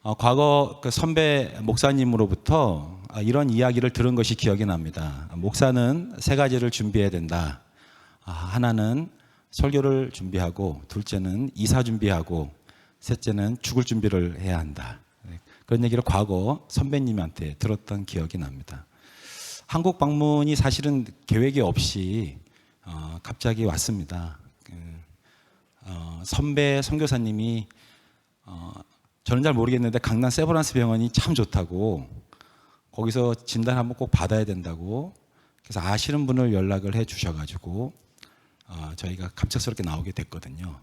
과거 그 선배 목사님으로부터 이런 이야기를 들은 것이 기억이 납니다. 목사는 세 가지를 준비해야 된다. 하나는 설교를 준비하고, 둘째는 이사 준비하고, 셋째는 죽을 준비를 해야 한다. 그런 얘기를 과거 선배님한테 들었던 기억이 납니다. 한국 방문이 사실은 계획이 없이 갑자기 왔습니다. 선배 선교사님이 저는 잘 모르겠는데 강남 세브란스 병원이 참 좋다고, 거기서 진단 한번 꼭 받아야 된다고, 그래서 아시는 분을 연락을 해 주셔가지고 저희가 갑작스럽게 나오게 됐거든요.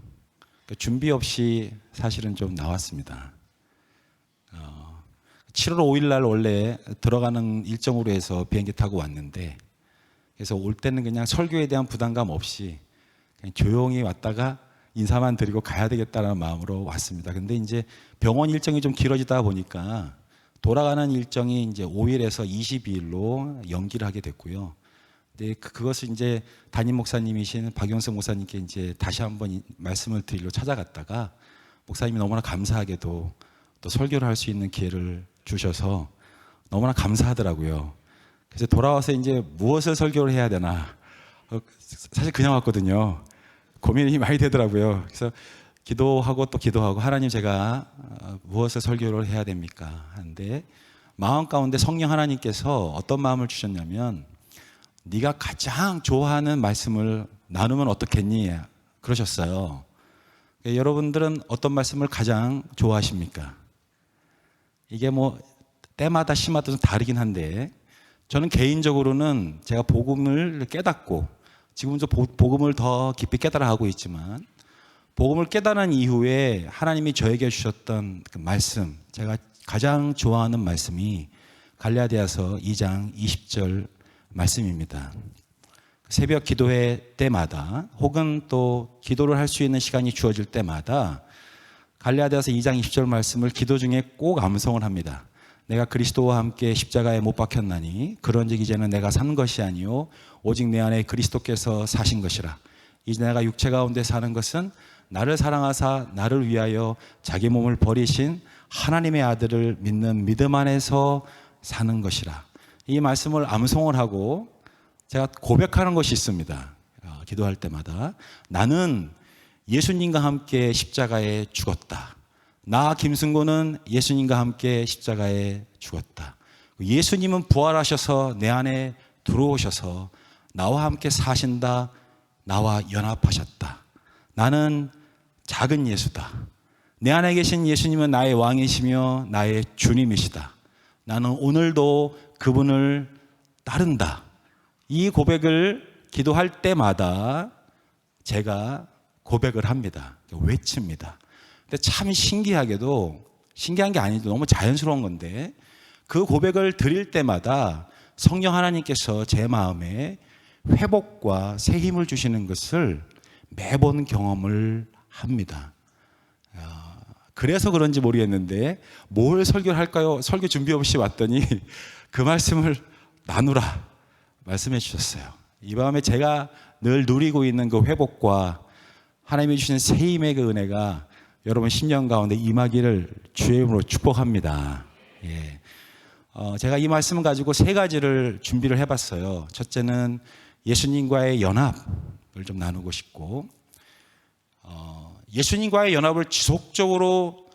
준비 없이 사실은 좀 나왔습니다. 7월 5일 날 원래 들어가는 일정으로 해서 비행기 타고 왔는데, 그래서 올 때는 그냥 설교에 대한 부담감 없이 그냥 조용히 왔다가 인사만 드리고 가야 되겠다는 마음으로 왔습니다. 근데 이제 병원 일정이 좀 길어지다 보니까 돌아가는 일정이 이제 5일에서 22일로 연기를 하게 됐고요. 근데 그것을 이제 담임 목사님이신 박용석 목사님께 이제 다시 한번 말씀을 드리러 찾아갔다가, 목사님이 너무나 감사하게도 또 설교를 할 수 있는 기회를 주셔서 너무나 감사하더라고요. 그래서 돌아와서 이제 무엇을 설교를 해야 되나, 사실 그냥 왔거든요. 고민이 많이 되더라고요. 그래서 기도하고 또 기도하고, 하나님 제가 무엇을 설교를 해야 됩니까 하는데, 마음 가운데 성령 하나님께서 어떤 마음을 주셨냐면, 네가 가장 좋아하는 말씀을 나누면 어떻겠니 그러셨어요. 여러분들은 어떤 말씀을 가장 좋아하십니까? 이게 뭐 때마다 시마다 좀 다르긴 한데, 저는 개인적으로는 제가 복음을 깨닫고, 지금도 복음을 더 깊이 깨달아가고 있지만, 복음을 깨달은 이후에 하나님이 저에게 주셨던 그 말씀, 제가 가장 좋아하는 말씀이 갈라디아서 2장 20절 말씀입니다. 새벽 기도회 때마다, 혹은 또 기도를 할 수 있는 시간이 주어질 때마다 갈라디아서 2장 20절 말씀을 기도 중에 꼭 암송을 합니다. 내가 그리스도와 함께 십자가에 못 박혔나니 그런즉 이제는 내가 산 것이 아니요 오직 내 안에 그리스도께서 사신 것이라. 이제 내가 육체 가운데 사는 것은 나를 사랑하사 나를 위하여 자기 몸을 버리신 하나님의 아들을 믿는 믿음 안에서 사는 것이라. 이 말씀을 암송을 하고 제가 고백하는 것이 있습니다. 기도할 때마다 나는 예수님과 함께 십자가에 죽었다. 나 김승곤은 예수님과 함께 십자가에 죽었다. 예수님은 부활하셔서 내 안에 들어오셔서 나와 함께 사신다. 나와 연합하셨다. 나는 작은 예수다. 내 안에 계신 예수님은 나의 왕이시며 나의 주님이시다. 나는 오늘도 그분을 따른다. 이 고백을 기도할 때마다 제가 고백을 합니다. 외칩니다. 근데 참 신기하게도, 신기한 게 아니고 너무 자연스러운 건데, 그 고백을 드릴 때마다 성령 하나님께서 제 마음에 회복과 새 힘을 주시는 것을 매번 경험을 합니다. 그래서 그런지 모르겠는데 뭘 설교를 할까요? 설교 준비 없이 왔더니 그 말씀을 나누라 말씀해 주셨어요. 이 밤에 제가 늘 누리고 있는 그 회복과 하나님이 주시는 새 힘의 그 은혜가 여러분 심령 가운데 임하기를 주의 이름으로 축복합니다. 예. 제가 이 말씀을 가지고 세 가지를 준비를 해봤어요. 첫째는 예수님과의 연합을 좀 나누고 싶고, 예수님과의 연합을 지속적으로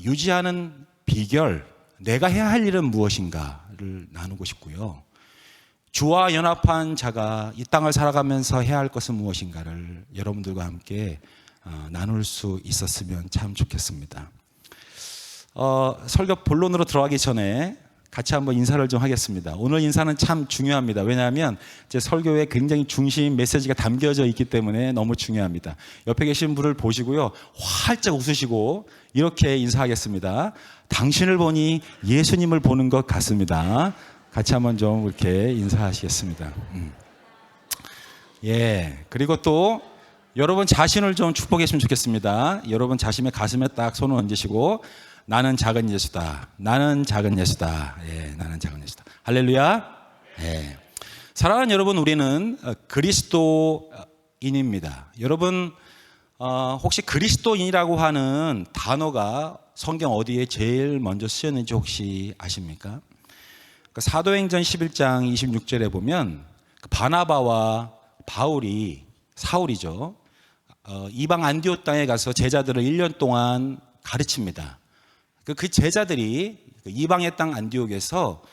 유지하는 비결, 내가 해야 할 일은 무엇인가를 나누고 싶고요. 주와 연합한 자가 이 땅을 살아가면서 해야 할 것은 무엇인가를 여러분들과 함께 나눌 수 있었으면 참 좋겠습니다. 설교 본론으로 들어가기 전에 같이 한번 인사를 좀 하겠습니다. 오늘 인사는 참 중요합니다. 왜냐하면 제 설교에 굉장히 중심 메시지가 담겨져 있기 때문에 너무 중요합니다. 옆에 계신 분을 보시고요, 활짝 웃으시고 이렇게 인사하겠습니다. 당신을 보니 예수님을 보는 것 같습니다. 같이 한번 좀 이렇게 인사하시겠습니다. 예, 그리고 또 여러분 자신을 좀 축복했으면 좋겠습니다. 여러분 자신의 가슴에 딱 손을 얹으시고, 나는 작은 예수다. 나는 작은 예수다. 예, 나는 작은 예수다. 할렐루야. 예. 사랑하는 여러분, 우리는 그리스도인입니다. 여러분, 혹시 그리스도인이라고 하는 단어가 성경 어디에 제일 먼저 쓰였는지 혹시 아십니까? 사도행전 11장 26절에 보면 바나바와 바울이, 사울이죠, 이방 안디옥 땅에 가서 제자들을 1년 동안 가르칩니다. 그 제자들이 이방의 땅 안디옥에서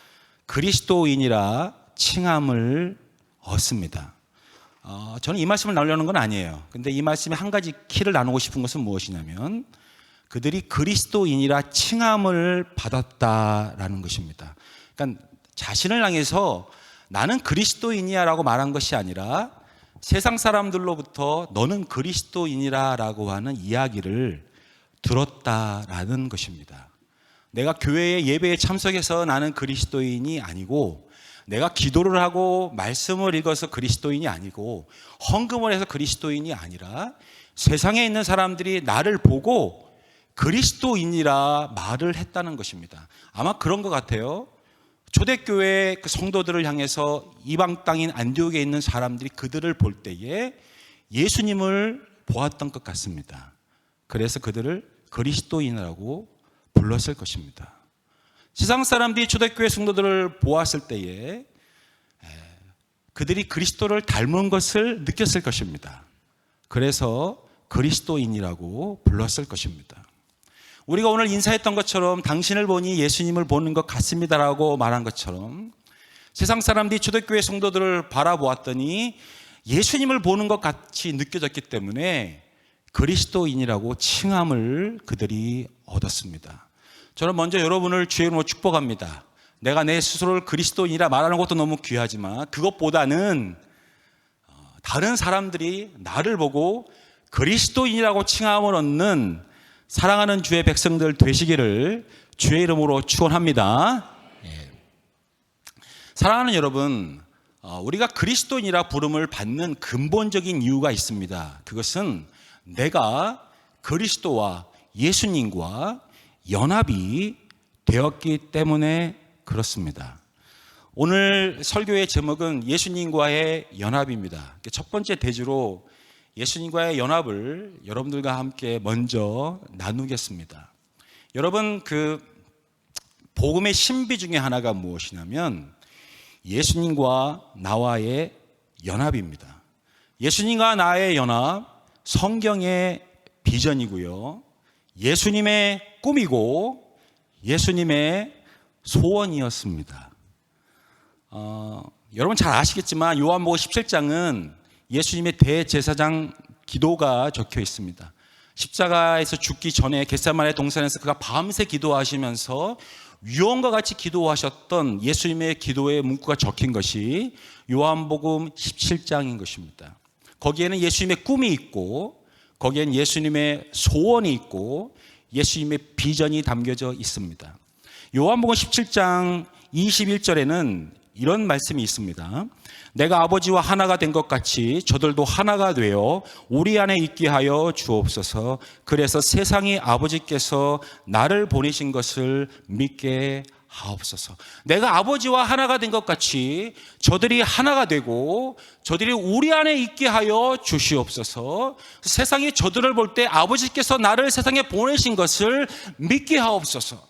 그리스도인이라 칭함을 얻습니다. 저는 이 말씀을 나누려는 건 아니에요. 근데 이 말씀에 한 가지 키를 나누고 싶은 것은 무엇이냐면 그들이 그리스도인이라 칭함을 받았다라는 것입니다. 그러니까 자신을 향해서 나는 그리스도인이야 라고 말한 것이 아니라 세상 사람들로부터 너는 그리스도인이라 라고 하는 이야기를 들었다라는 것입니다. 내가 교회의 예배에 참석해서 나는 그리스도인이 아니고, 내가 기도를 하고 말씀을 읽어서 그리스도인이 아니고, 헌금을 해서 그리스도인이 아니라 세상에 있는 사람들이 나를 보고 그리스도인이라 말을 했다는 것입니다. 아마 그런 것 같아요. 초대교회 그 성도들을 향해서 이방 땅인 안디옥에 있는 사람들이 그들을 볼 때에 예수님을 보았던 것 같습니다. 그래서 그들을 그리스도인이라고 불렀을 것입니다. 세상 사람들이 초대교회 성도들을 보았을 때에 그들이 그리스도를 닮은 것을 느꼈을 것입니다. 그래서 그리스도인이라고 불렀을 것입니다. 우리가 오늘 인사했던 것처럼 당신을 보니 예수님을 보는 것 같습니다라고 말한 것처럼 세상 사람들이 초대교회 성도들을 바라보았더니 예수님을 보는 것 같이 느껴졌기 때문에 그리스도인이라고 칭함을 그들이 얻었습니다. 저는 먼저 여러분을 주의 이름으로 축복합니다. 내가 내 스스로를 그리스도인이라 말하는 것도 너무 귀하지만 그것보다는 다른 사람들이 나를 보고 그리스도인이라고 칭함을 얻는 사랑하는 주의 백성들 되시기를 주의 이름으로 축원합니다. 사랑하는 여러분, 우리가 그리스도인이라 부름을 받는 근본적인 이유가 있습니다. 그것은 내가 그리스도와 예수님과 연합이 되었기 때문에 그렇습니다. 오늘 설교의 제목은 예수님과의 연합입니다. 첫 번째 대주로 예수님과의 연합을 여러분들과 함께 먼저 나누겠습니다. 여러분, 그 복음의 신비 중에 하나가 무엇이냐면 예수님과 나와의 연합입니다. 예수님과 나의 연합, 성경의 비전이고요, 예수님의 꿈이고 예수님의 소원이었습니다. 여러분 잘 아시겠지만 요한복음 17장은 예수님의 대제사장 기도가 적혀 있습니다. 십자가에서 죽기 전에 겟세마네 동산에서 그가 밤새 기도하시면서 위원과 같이 기도하셨던 예수님의 기도의 문구가 적힌 것이 요한복음 17장인 것입니다. 거기에는 예수님의 꿈이 있고, 거기에는 예수님의 소원이 있고, 예수님의 비전이 담겨져 있습니다. 요한복음 17장 21절에는 이런 말씀이 있습니다. 내가 아버지와 하나가 된 것 같이 저들도 하나가 되어 우리 안에 있게 하여 주옵소서. 그래서 세상이 아버지께서 나를 보내신 것을 믿게 하옵소서. 내가 아버지와 하나가 된 것 같이 저들이 하나가 되고 저들이 우리 안에 있게 하여 주시옵소서. 세상이 저들을 볼 때 아버지께서 나를 세상에 보내신 것을 믿게 하옵소서.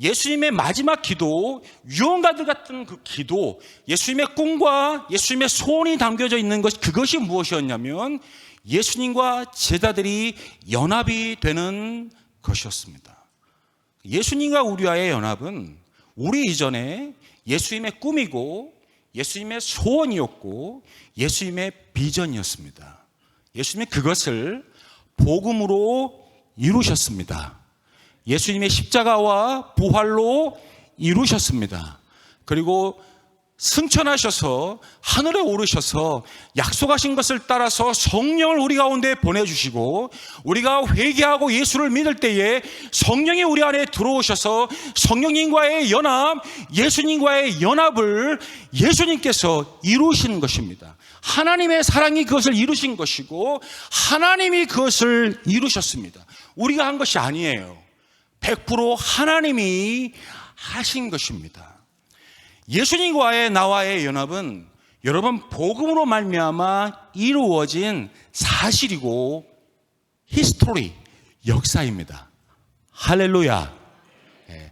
예수님의 마지막 기도, 유언가들 같은 그 기도, 예수님의 꿈과 예수님의 소원이 담겨져 있는 것, 그것이 무엇이었냐면 예수님과 제자들이 연합이 되는 것이었습니다. 예수님과 우리와의 연합은 우리 이전에 예수님의 꿈이고 예수님의 소원이었고 예수님의 비전이었습니다. 예수님이 그것을 복음으로 이루셨습니다. 예수님의 십자가와 부활로 이루셨습니다. 그리고 승천하셔서 하늘에 오르셔서 약속하신 것을 따라서 성령을 우리 가운데 보내주시고, 우리가 회개하고 예수를 믿을 때에 성령이 우리 안에 들어오셔서 성령님과의 연합, 예수님과의 연합을 예수님께서 이루신 것입니다. 하나님의 사랑이 그것을 이루신 것이고 하나님이 그것을 이루셨습니다. 우리가 한 것이 아니에요. 100% 하나님이 하신 것입니다. 예수님과의 나와의 연합은 여러분 복음으로 말미암아 이루어진 사실이고 히스토리, 역사입니다. 할렐루야. 예.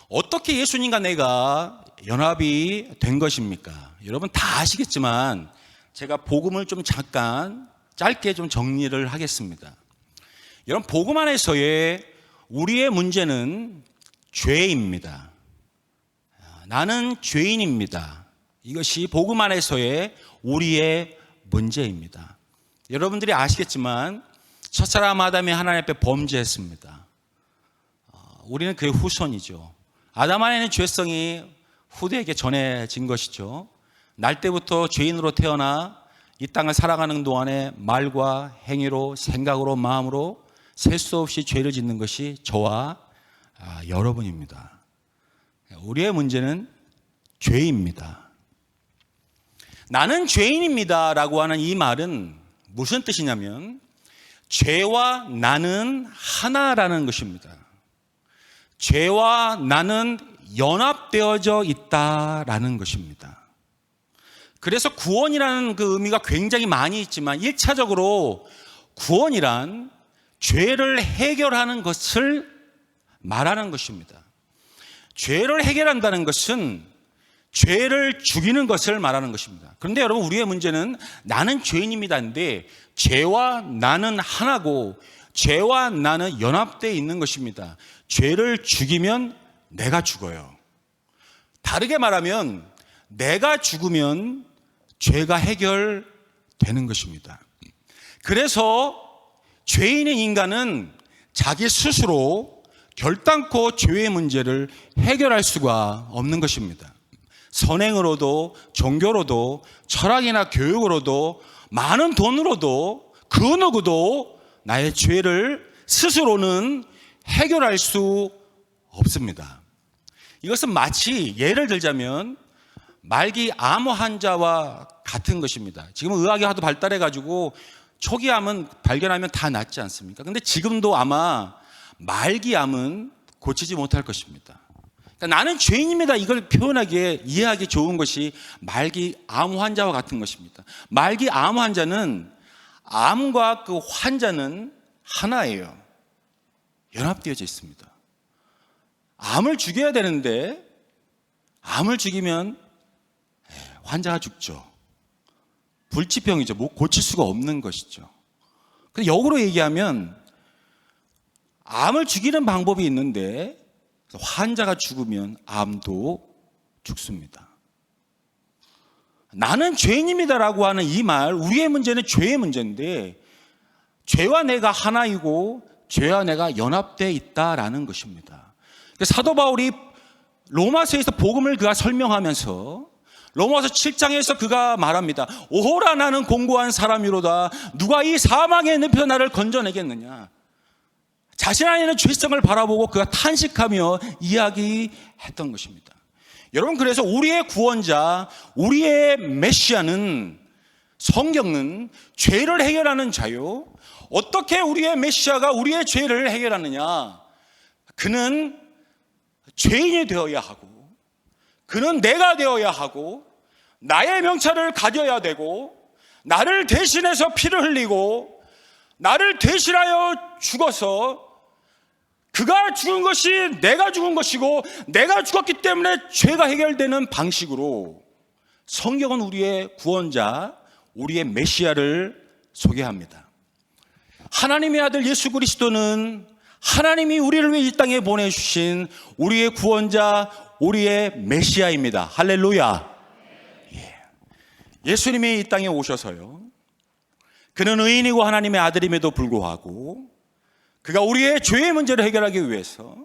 어떻게 예수님과 내가 연합이 된 것입니까? 여러분 다 아시겠지만 제가 복음을 좀 잠깐 짧게 좀 정리를 하겠습니다. 여러분 복음 안에서의 우리의 문제는 죄입니다. 나는 죄인입니다. 이것이 복음 안에서의 우리의 문제입니다. 여러분들이 아시겠지만 첫사람 아담이 하나님 앞에 범죄했습니다. 우리는 그의 후손이죠. 아담 안에는 죄성이 후대에게 전해진 것이죠. 날 때부터 죄인으로 태어나 이 땅을 살아가는 동안에 말과 행위로 생각으로 마음으로 셀 수 없이 죄를 짓는 것이 저와 여러분입니다. 우리의 문제는 죄입니다. 나는 죄인입니다 라고 하는 이 말은 무슨 뜻이냐면 죄와 나는 하나라는 것입니다. 죄와 나는 연합되어져 있다라는 것입니다. 그래서 구원이라는 그 의미가 굉장히 많이 있지만 1차적으로 구원이란 죄를 해결하는 것을 말하는 것입니다. 죄를 해결한다는 것은 죄를 죽이는 것을 말하는 것입니다. 그런데 여러분 우리의 문제는 나는 죄인입니다인데 죄와 나는 하나고 죄와 나는 연합되어 있는 것입니다. 죄를 죽이면 내가 죽어요. 다르게 말하면 내가 죽으면 죄가 해결되는 것입니다. 그래서 죄인의 인간은 자기 스스로 결단코 죄의 문제를 해결할 수가 없는 것입니다. 선행으로도 종교로도 철학이나 교육으로도 많은 돈으로도 그 누구도 나의 죄를 스스로는 해결할 수 없습니다. 이것은 마치 예를 들자면 말기 암 환자와 같은 것입니다. 지금 의학이 하도 발달해가지고 초기 암은 발견하면 다 낫지 않습니까? 근데 지금도 아마 말기 암은 고치지 못할 것입니다. 그러니까 나는 죄인입니다. 이걸 표현하기에 이해하기 좋은 것이 말기 암 환자와 같은 것입니다. 말기 암 환자는 암과 그 환자는 하나예요. 연합되어져 있습니다. 암을 죽여야 되는데 암을 죽이면 환자가 죽죠. 불치병이죠. 고칠 수가 없는 것이죠. 근데 역으로 얘기하면 암을 죽이는 방법이 있는데 환자가 죽으면 암도 죽습니다. 나는 죄인입니다라고 하는 이 말, 우리의 문제는 죄의 문제인데 죄와 내가 하나이고 죄와 내가 연합되어 있다라는 것입니다. 사도 바울이 로마서에서 복음을 그가 설명하면서 로마서 7장에서 그가 말합니다. 오호라 나는 공고한 사람이로다. 누가 이 사망의 늪에서 나를 건져내겠느냐. 자신 안에는 죄성을 바라보고 그가 탄식하며 이야기했던 것입니다. 여러분 그래서 우리의 구원자, 우리의 메시아는 성경은 죄를 해결하는 자요. 어떻게 우리의 메시아가 우리의 죄를 해결하느냐. 그는 죄인이 되어야 하고 그는 내가 되어야 하고 나의 명찰을 가져야 되고 나를 대신해서 피를 흘리고 나를 대신하여 죽어서 그가 죽은 것이 내가 죽은 것이고 내가 죽었기 때문에 죄가 해결되는 방식으로 성경은 우리의 구원자, 우리의 메시아를 소개합니다. 하나님의 아들 예수 그리스도는 하나님이 우리를 위해 이 땅에 보내주신 우리의 구원자, 우리의 메시아입니다. 할렐루야. 예수님이 이 땅에 오셔서요, 그는 의인이고 하나님의 아들임에도 불구하고 그가 우리의 죄의 문제를 해결하기 위해서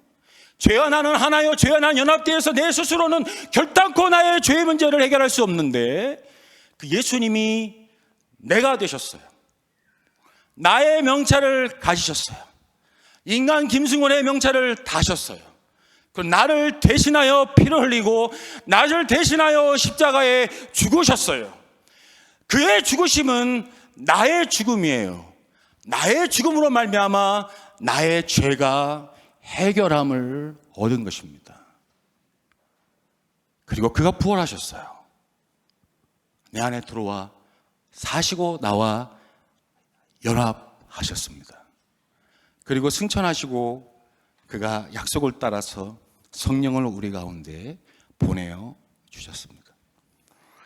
죄와 나는 하나요, 죄와 나는 연합되어서 내 스스로는 결단코 나의 죄의 문제를 해결할 수 없는데 그 예수님이 내가 되셨어요. 나의 명찰을 가지셨어요. 인간 김승원의 명찰을 다셨어요. 그 나를 대신하여 피를 흘리고 나를 대신하여 십자가에 죽으셨어요. 그의 죽으심은 나의 죽음이에요. 나의 죽음으로 말미암아 나의 죄가 해결함을 얻은 것입니다. 그리고 그가 부활하셨어요. 내 안에 들어와 사시고 나와 연합하셨습니다. 그리고 승천하시고 그가 약속을 따라서 성령을 우리 가운데 보내어 주셨습니다.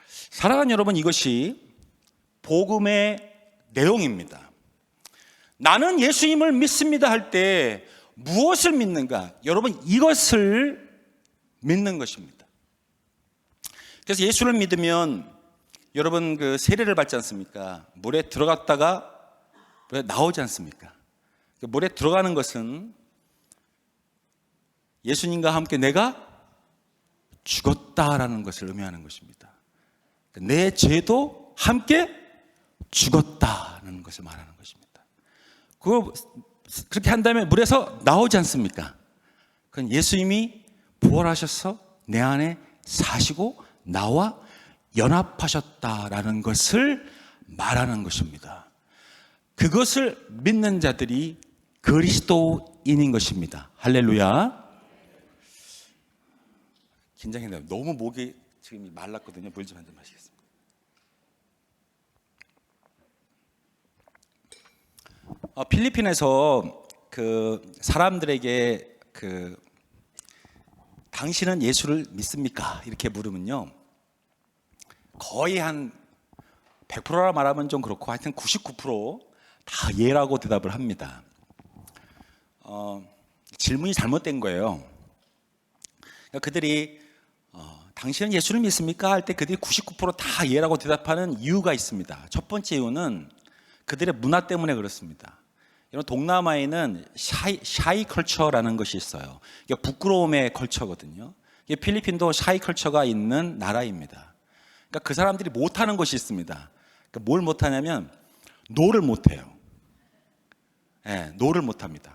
사랑하는 여러분, 이것이 복음의 내용입니다. 나는 예수님을 믿습니다 할 때 무엇을 믿는가? 여러분, 이것을 믿는 것입니다. 그래서 예수를 믿으면 여러분 그 세례를 받지 않습니까? 물에 들어갔다가 물에 나오지 않습니까? 물에 들어가는 것은 예수님과 함께 내가 죽었다라는 것을 의미하는 것입니다. 내 죄도 함께 죽었다는 것을 말하는 것입니다. 그렇게 한 다음에 물에서 나오지 않습니까? 그건 예수님이 부활하셔서 내 안에 사시고 나와 연합하셨다라는 것을 말하는 것입니다. 그것을 믿는 자들이 그리스도인인 것입니다. 할렐루야. 긴장했네요. 너무 목이 지금 말랐거든요. 물 좀 한 잔 마시겠습니다. 필리핀에서 그 사람들에게 당신은 예수를 믿습니까? 이렇게 물으면요, 거의 한 100%라 말하면 좀 그렇고 하여튼 99%다 예라고 대답을 합니다. 질문이 잘못된 거예요. 그러니까 그들이 당신은 예수를 믿습니까? 할 때 그들이 99%다 예라고 대답하는 이유가 있습니다. 첫 번째 이유는 그들의 문화 때문에 그렇습니다. 이런 동남아에는 샤이 컬처라는 것이 있어요. 이게 부끄러움의 컬처거든요. 이게 필리핀도 샤이 컬처가 있는 나라입니다. 그러니까 그 사람들이 못하는 것이 있습니다. 그러니까 뭘 못하냐면 노를 못해요. 네, 노를 못합니다.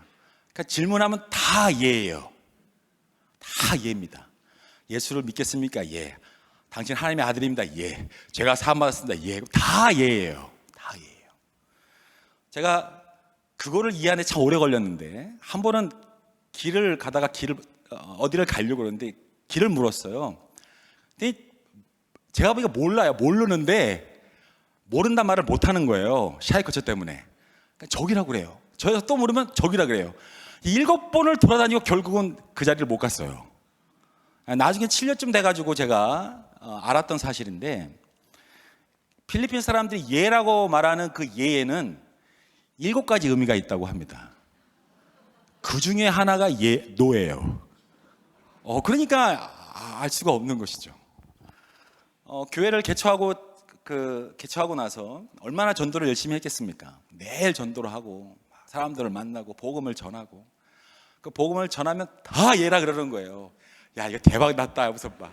그러니까 질문하면 다 예예요. 다 예입니다. 예수를 믿겠습니까? 예. 당신 하나님의 아들입니다. 예. 제가 사함 받았습니다. 예. 다 예예요. 다 예예요. 제가 그거를 이해하는데 참 오래 걸렸는데, 한 번은 길을 가다가 어디를 가려고 그러는데 길을 물었어요. 근데 제가 보니까 몰라요. 모르는데 모른단 말을 못하는 거예요. 샤이커처 때문에. 그러니까 저기라고 그래요. 저에서 또 물으면 저기라 그래요. 7번을 돌아다니고 결국은 그 자리를 못 갔어요. 나중에 7년쯤 돼가지고 제가 알았던 사실인데, 필리핀 사람들이 예라고 말하는 그 예에는 7가지 의미가 있다고 합니다. 그 중에 하나가 노예요. 그러니까 알 수가 없는 것이죠. 교회를 개척하고 나서 얼마나 전도를 열심히 했겠습니까? 매일 전도를 하고 사람들을 만나고 복음을 전하고, 그 복음을 전하면 다 예라 그러는 거예요. 야, 이거 대박 났다. 무슨 막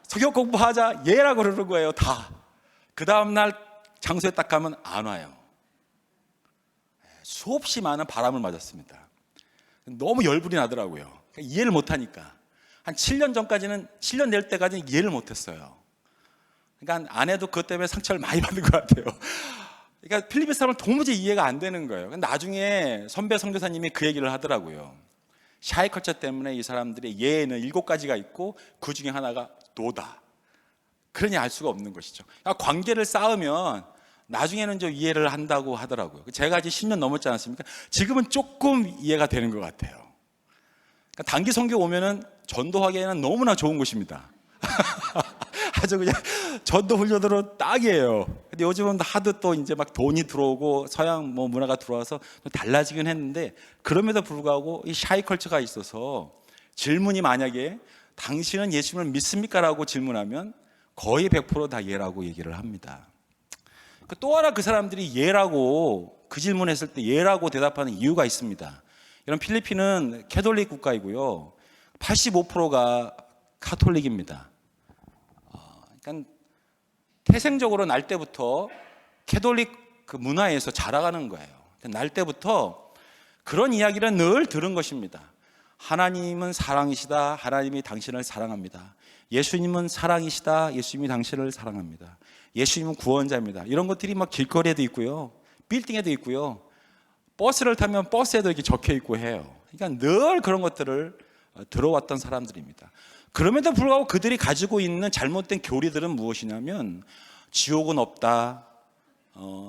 성경 공부하자 예라 그러는 거예요. 다. 그 다음날 장소에 딱 가면 안 와요. 수없이 많은 바람을 맞았습니다. 너무 열불이 나더라고요. 그러니까 이해를 못하니까. 한 7년 전까지는, 7년 될 때까지는 이해를 못했어요. 그러니까 아내도 그것 때문에 상처를 많이 받는 것 같아요. 그러니까 필리핀 사람은 도무지 이해가 안 되는 거예요. 나중에 선배 선교사님이 그 얘기를 하더라고요. 샤이 컬처 때문에 이 사람들의 예에는 7가지가 있고 그 중에 하나가 노다. 그러니 알 수가 없는 것이죠. 그러니까 관계를 쌓으면 나중에는 좀 이해를 한다고 하더라고요. 제가 이제 10년 넘었지 않았습니까? 지금은 조금 이해가 되는 것 같아요. 그러니까 단기 선교 오면은 전도하기에는 너무나 좋은 곳입니다. 아주 그냥 전도 훈련으로 딱이에요. 근데 요즘은 하도 또 이제 막 돈이 들어오고 서양 문화가 들어와서 좀 달라지긴 했는데, 그럼에도 불구하고 이 샤이 컬처가 있어서 질문이 만약에 당신은 예수님을 믿습니까? 라고 질문하면 거의 100% 다 예라고 얘기를 합니다. 또 하나 그 사람들이 예라고 그 질문했을 때 예라고 대답하는 이유가 있습니다. 이런 필리핀은 캐톨릭 국가이고요. 85%가 카톨릭입니다. 그러니까 태생적으로 날 때부터 캐톨릭 그 문화에서 자라가는 거예요. 날 때부터 그런 이야기를 늘 들은 것입니다. 하나님은 사랑이시다. 하나님이 당신을 사랑합니다. 예수님은 사랑이시다. 예수님이 당신을 사랑합니다. 예수님은 구원자입니다. 이런 것들이 막 길거리에도 있고요, 빌딩에도 있고요, 버스를 타면 버스에도 이렇게 적혀 있고 해요. 그러니까 늘 그런 것들을 들어왔던 사람들입니다. 그럼에도 불구하고 그들이 가지고 있는 잘못된 교리들은 무엇이냐면 지옥은 없다,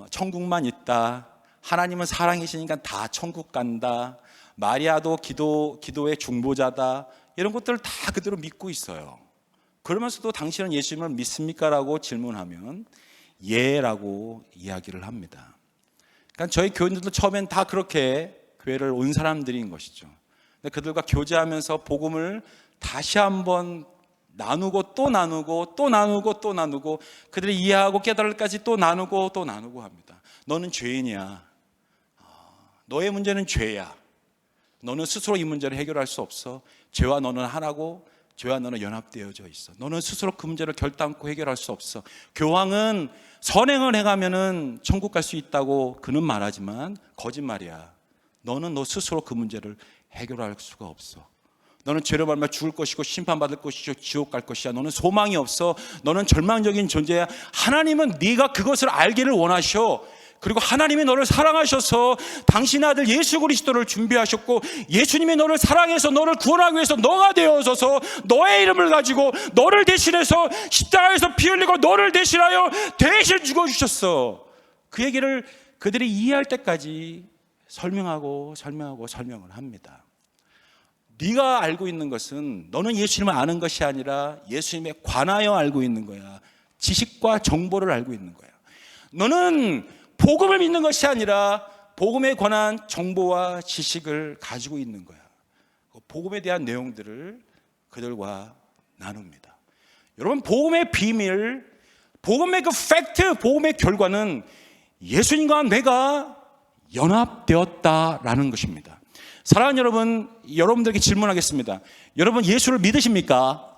천국만 있다, 하나님은 사랑이시니까 다 천국 간다. 마리아도 기도의 중보자다. 이런 것들을 다 그대로 믿고 있어요. 그러면서도 당신은 예수님을 믿습니까? 라고 질문하면 예라고 이야기를 합니다. 그러니까 저희 교인들도 처음엔 다 그렇게 교회를 온 사람들인 것이죠. 근데 그들과 교제하면서 복음을 다시 한번 나누고 또 나누고 또 나누고 또 나누고 그들이 이해하고 깨달을까지 또 나누고 또 나누고 합니다. 너는 죄인이야. 너의 문제는 죄야. 너는 스스로 이 문제를 해결할 수 없어. 죄와 너는 하나고 죄와 너는 연합되어져 있어. 너는 스스로 그 문제를 결단코 해결할 수 없어. 교황은 선행을 해가면은 천국 갈 수 있다고 그는 말하지만 거짓말이야. 너는 너 스스로 그 문제를 해결할 수가 없어. 너는 죄로 말미암아 죽을 것이고 심판받을 것이고 지옥 갈 것이야. 너는 소망이 없어. 너는 절망적인 존재야. 하나님은 네가 그것을 알기를 원하셔. 그리고 하나님이 너를 사랑하셔서 당신의 아들 예수 그리스도를 준비하셨고 예수님이 너를 사랑해서 너를 구원하기 위해서 너가 되어서서 너의 이름을 가지고 너를 대신해서 십자가에서 피 흘리고 너를 대신하여 대신 죽어주셨어. 그 얘기를 그들이 이해할 때까지 설명을 합니다. 네가 알고 있는 것은 너는 예수님을 아는 것이 아니라 예수님에 관하여 알고 있는 거야. 지식과 정보를 알고 있는 거야. 너는 복음을 믿는 것이 아니라 복음에 관한 정보와 지식을 가지고 있는 거야. 복음에 대한 내용들을 그들과 나눕니다. 여러분, 복음의 비밀, 복음의 그 팩트, 복음의 결과는 예수님과 내가 연합되었다라는 것입니다. 사랑하는 여러분, 여러분들에게 질문하겠습니다. 여러분, 예수를 믿으십니까?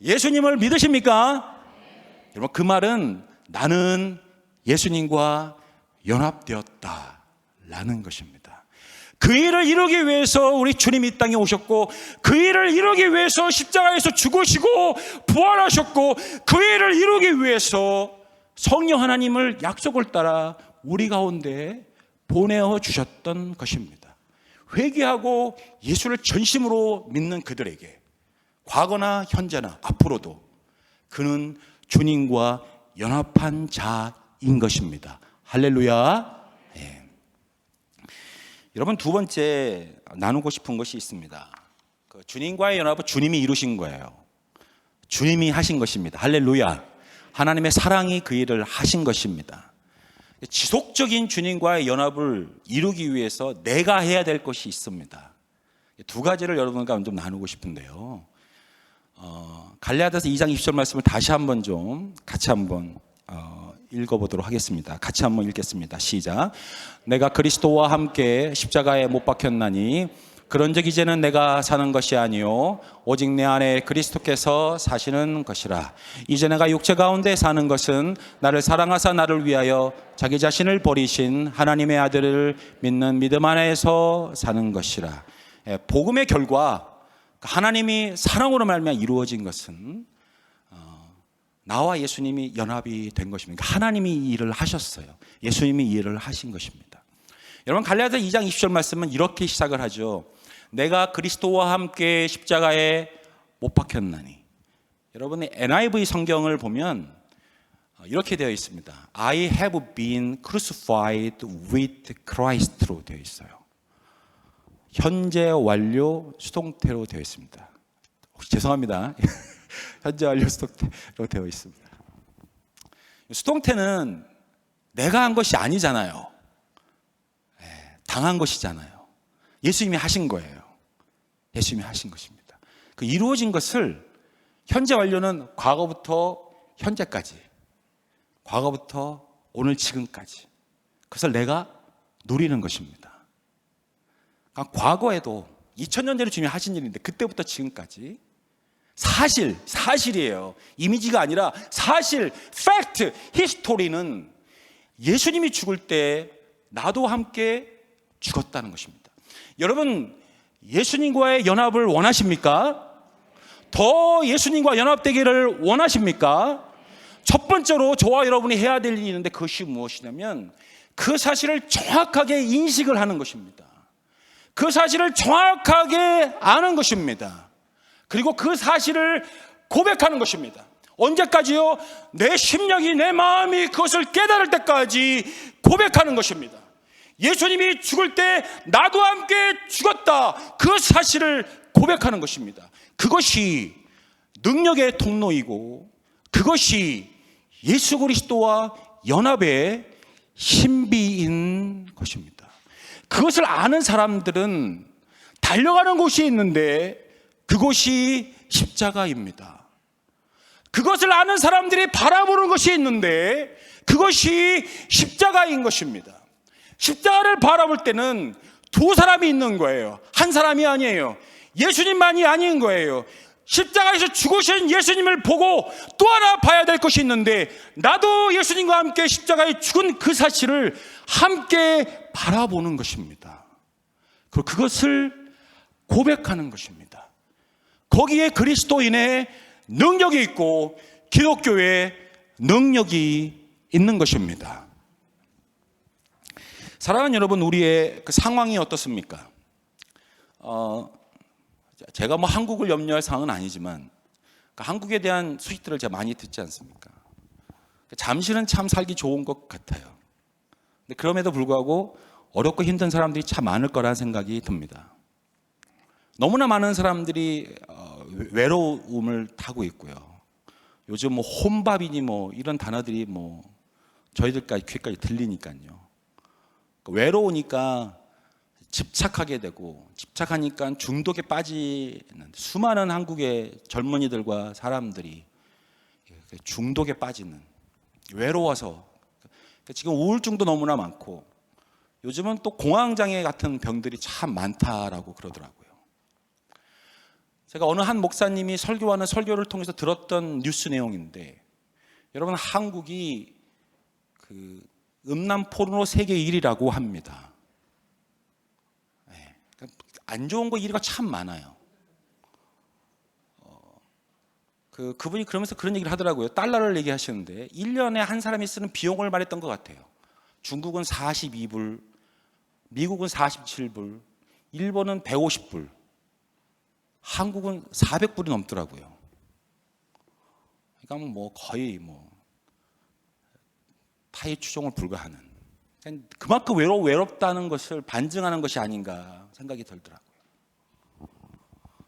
예수님을 믿으십니까? 여러분, 그 말은 나는 예수님과 연합되었다라는 것입니다. 그 일을 이루기 위해서 우리 주님이 이 땅에 오셨고 그 일을 이루기 위해서 십자가에서 죽으시고 부활하셨고 그 일을 이루기 위해서 성령 하나님을 약속을 따라 우리 가운데 보내어 주셨던 것입니다. 회개하고 예수를 전심으로 믿는 그들에게 과거나 현재나 앞으로도 그는 주님과 연합한 자인 것입니다. 할렐루야. 네. 여러분, 두 번째 나누고 싶은 것이 있습니다. 그 주님과의 연합은 주님이 이루신 거예요. 주님이 하신 것입니다. 할렐루야. 하나님의 사랑이 그 일을 하신 것입니다. 지속적인 주님과의 연합을 이루기 위해서 내가 해야 될 것이 있습니다. 두 가지를 여러분과 좀 나누고 싶은데요. 갈라디아서 2장 20절 말씀을 다시 한번 좀 같이 한번 읽어보도록 하겠습니다. 같이 한번 읽겠습니다. 시작. 내가 그리스도와 함께 십자가에 못 박혔나니 그런즉 이제는 내가 사는 것이 아니요 오직 내 안에 그리스도께서 사시는 것이라. 이제 내가 육체 가운데 사는 것은 나를 사랑하사 나를 위하여 자기 자신을 버리신 하나님의 아들을 믿는 믿음 안에서 사는 것이라. 복음의 결과 하나님이 사랑으로 말미암아 이루어진 것은 나와 예수님이 연합이 된 것입니다. 하나님이 이 일을 하셨어요. 예수님이 이 일을 하신 것입니다. 여러분, 갈라디아서 2장 20절 말씀은 이렇게 시작을 하죠. 내가 그리스도와 함께 십자가에 못 박혔나니. 여러분의 NIV 성경을 보면 이렇게 되어 있습니다. I have been crucified with Christ로 되어 있어요. 현재 완료 수동태로 되어 있습니다. 혹시 죄송합니다. 현재 완료 수동태로 되어 있습니다. 수동태는 내가 한 것이 아니잖아요. 당한 것이잖아요. 예수님이 하신 거예요. 예수님이 하신 것입니다. 그 이루어진 것을 현재 완료는 과거부터 현재까지, 과거부터 오늘 지금까지, 그것을 내가 누리는 것입니다. 그러니까 과거에도 2000년 전에 주님이 하신 일인데 그때부터 지금까지 사실이에요. 이미지가 아니라 사실, 팩트, 히스토리는 예수님이 죽을 때 나도 함께 죽었다는 것입니다. 여러분, 예수님과의 연합을 원하십니까? 더 예수님과 연합되기를 원하십니까? 첫 번째로 저와 여러분이 해야 될 일이 있는데 그것이 무엇이냐면 그 사실을 정확하게 인식을 하는 것입니다. 그 사실을 정확하게 아는 것입니다. 그리고 그 사실을 고백하는 것입니다. 언제까지요? 내 심령이, 내 마음이 그것을 깨달을 때까지 고백하는 것입니다. 예수님이 죽을 때 나도 함께 죽었다, 그 사실을 고백하는 것입니다. 그것이 능력의 통로이고 그것이 예수 그리스도와 연합의 신비인 것입니다. 그것을 아는 사람들은 달려가는 곳이 있는데 그곳이 십자가입니다. 그것을 아는 사람들이 바라보는 것이 있는데 그것이 십자가인 것입니다. 십자가를 바라볼 때는 두 사람이 있는 거예요. 한 사람이 아니에요. 예수님만이 아닌 거예요. 십자가에서 죽으신 예수님을 보고 또 하나 봐야 될 것이 있는데 나도 예수님과 함께 십자가에 죽은 그 사실을 함께 바라보는 것입니다. 그리고 그것을 고백하는 것입니다. 거기에 그리스도인의 능력이 있고 기독교의 능력이 있는 것입니다. 사랑하는 여러분, 우리의 그 상황이 어떻습니까? 제가 뭐 한국을 염려할 상황은 아니지만 한국에 대한 소식들을 제가 많이 듣지 않습니까? 잠시는 참 살기 좋은 것 같아요. 근데 그럼에도 불구하고 어렵고 힘든 사람들이 참 많을 거라는 생각이 듭니다. 너무나 많은 사람들이 외로움을 타고 있고요. 요즘 뭐 혼밥이니 뭐 이런 단어들이 뭐 저희들까지 귀까지 들리니까요. 외로우니까 집착하게 되고 집착하니까 중독에 빠지는 수많은 한국의 젊은이들과 사람들이 중독에 빠지는, 외로워서 지금 우울증도 너무나 많고 요즘은 또 공황장애 같은 병들이 참 많다라고 그러더라고요. 제가 어느 한 목사님이 설교하는 설교를 통해서 들었던 뉴스 내용인데, 여러분, 한국이 그 음란 포르노 세계 1위라고 합니다. 안 좋은 거 1위가 참 많아요. 그분이 그러면서 그런 얘기를 하더라고요. 달러를 얘기하시는데 1년에 한 사람이 쓰는 비용을 말했던 것 같아요. 중국은 42불, 미국은 47불, 일본은 150불, 한국은 400불이 넘더라고요. 그러니까 뭐 거의 뭐 타의 추종을 불가하는, 그만큼 외롭다는 것을 반증하는 것이 아닌가 생각이 들더라고요.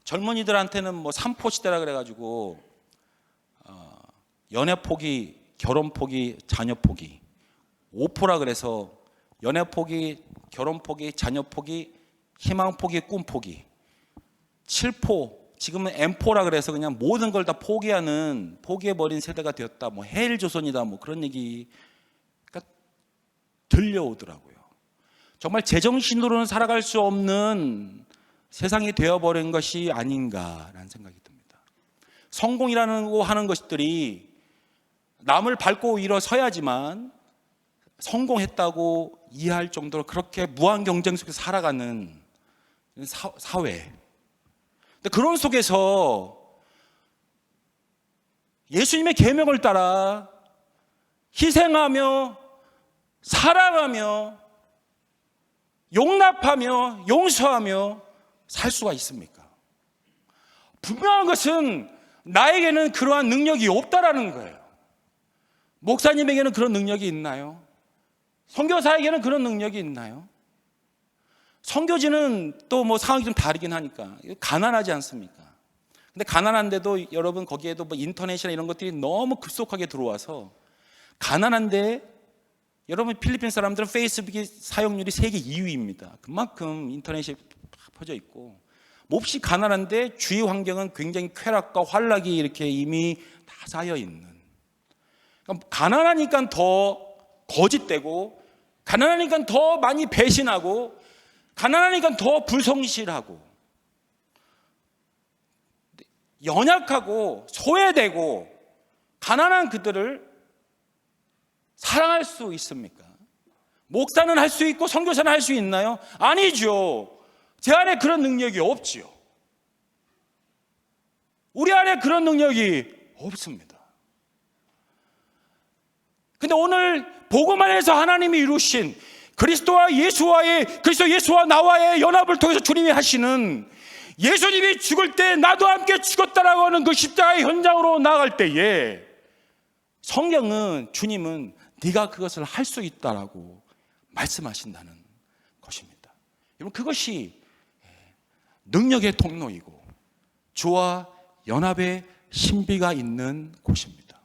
젊은이들한테는 뭐 3포 시대라 그래가지고 연애 포기, 결혼 포기, 자녀 포기, 5포라 그래서 연애 포기, 결혼 포기, 자녀 포기, 희망 포기, 꿈 포기, 7포, 지금은 M4라 그래서 그냥 모든 걸 다 포기해버린 세대가 되었다, 뭐 해일 조선이다, 뭐 그런 얘기가 들려오더라고요. 정말 제정신으로는 살아갈 수 없는 세상이 되어버린 것이 아닌가라는 생각이 듭니다. 성공이라는 거 하는 것들이 남을 밟고 일어서야지만 성공했다고 이해할 정도로 그렇게 무한 경쟁 속에서 살아가는 사회. 근데 그런 속에서 예수님의 계명을 따라 희생하며 사랑하며 용납하며 용서하며 살 수가 있습니까? 분명한 것은 나에게는 그러한 능력이 없다라는 거예요. 목사님에게는 그런 능력이 있나요? 선교사에게는 그런 능력이 있나요? 선교지는 또 뭐 상황이 좀 다르긴 하니까 가난하지 않습니까? 근데 가난한데도 여러분 거기에도 뭐 인터넷이나 이런 것들이 너무 급속하게 들어와서 가난한데, 여러분 필리핀 사람들은 페이스북이 사용률이 세계 2위입니다. 그만큼 인터넷이 퍼져 있고, 몹시 가난한데 주위 환경은 굉장히 쾌락과 환락이 이렇게 이미 다 쌓여 있는. 그러니까 가난하니까 더 거짓되고, 가난하니까 더 많이 배신하고, 가난하니까 더 불성실하고, 연약하고 소외되고 가난한 그들을 사랑할 수 있습니까? 목사는 할 수 있고 선교사는 할 수 있나요? 아니죠. 제 안에 그런 능력이 없지요. 우리 안에 그런 능력이 없습니다. 근데 오늘 복음 안에서 하나님이 이루신 그리스도 예수와 나와의 연합을 통해서 주님이 하시는 예수님이 죽을 때 나도 함께 죽었다라고 하는 그 십자가의 현장으로 나아갈 때에 성경은, 주님은 네가 그것을 할 수 있다라고 말씀하신다는 것입니다. 여러분, 그것이 능력의 통로이고 주와 연합의 신비가 있는 곳입니다.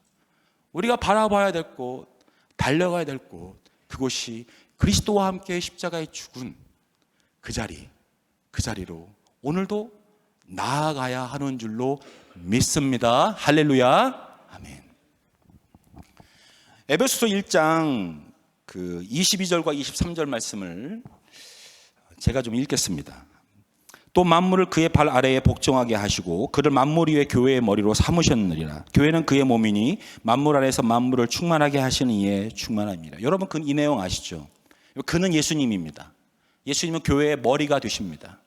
우리가 바라봐야 될 곳, 달려가야 될 곳, 그곳이 그리스도와 함께 십자가에 죽은 그 자리로 오늘도 나아가야 하는 줄로 믿습니다. 할렐루야. 아멘. 에베소서 1장 그 22절과 23절 말씀을 제가 좀 읽겠습니다. 또 만물을 그의 발 아래에 복종하게 하시고 그를 만물 위에 교회의 머리로 삼으셨느니라. 교회는 그의 몸이니 만물 안에서 만물을 충만하게 하시는 이에 충만합니다. 여러분, 이 내용 아시죠? 그는 예수님입니다. 예수님은 교회의 머리가 되십니다.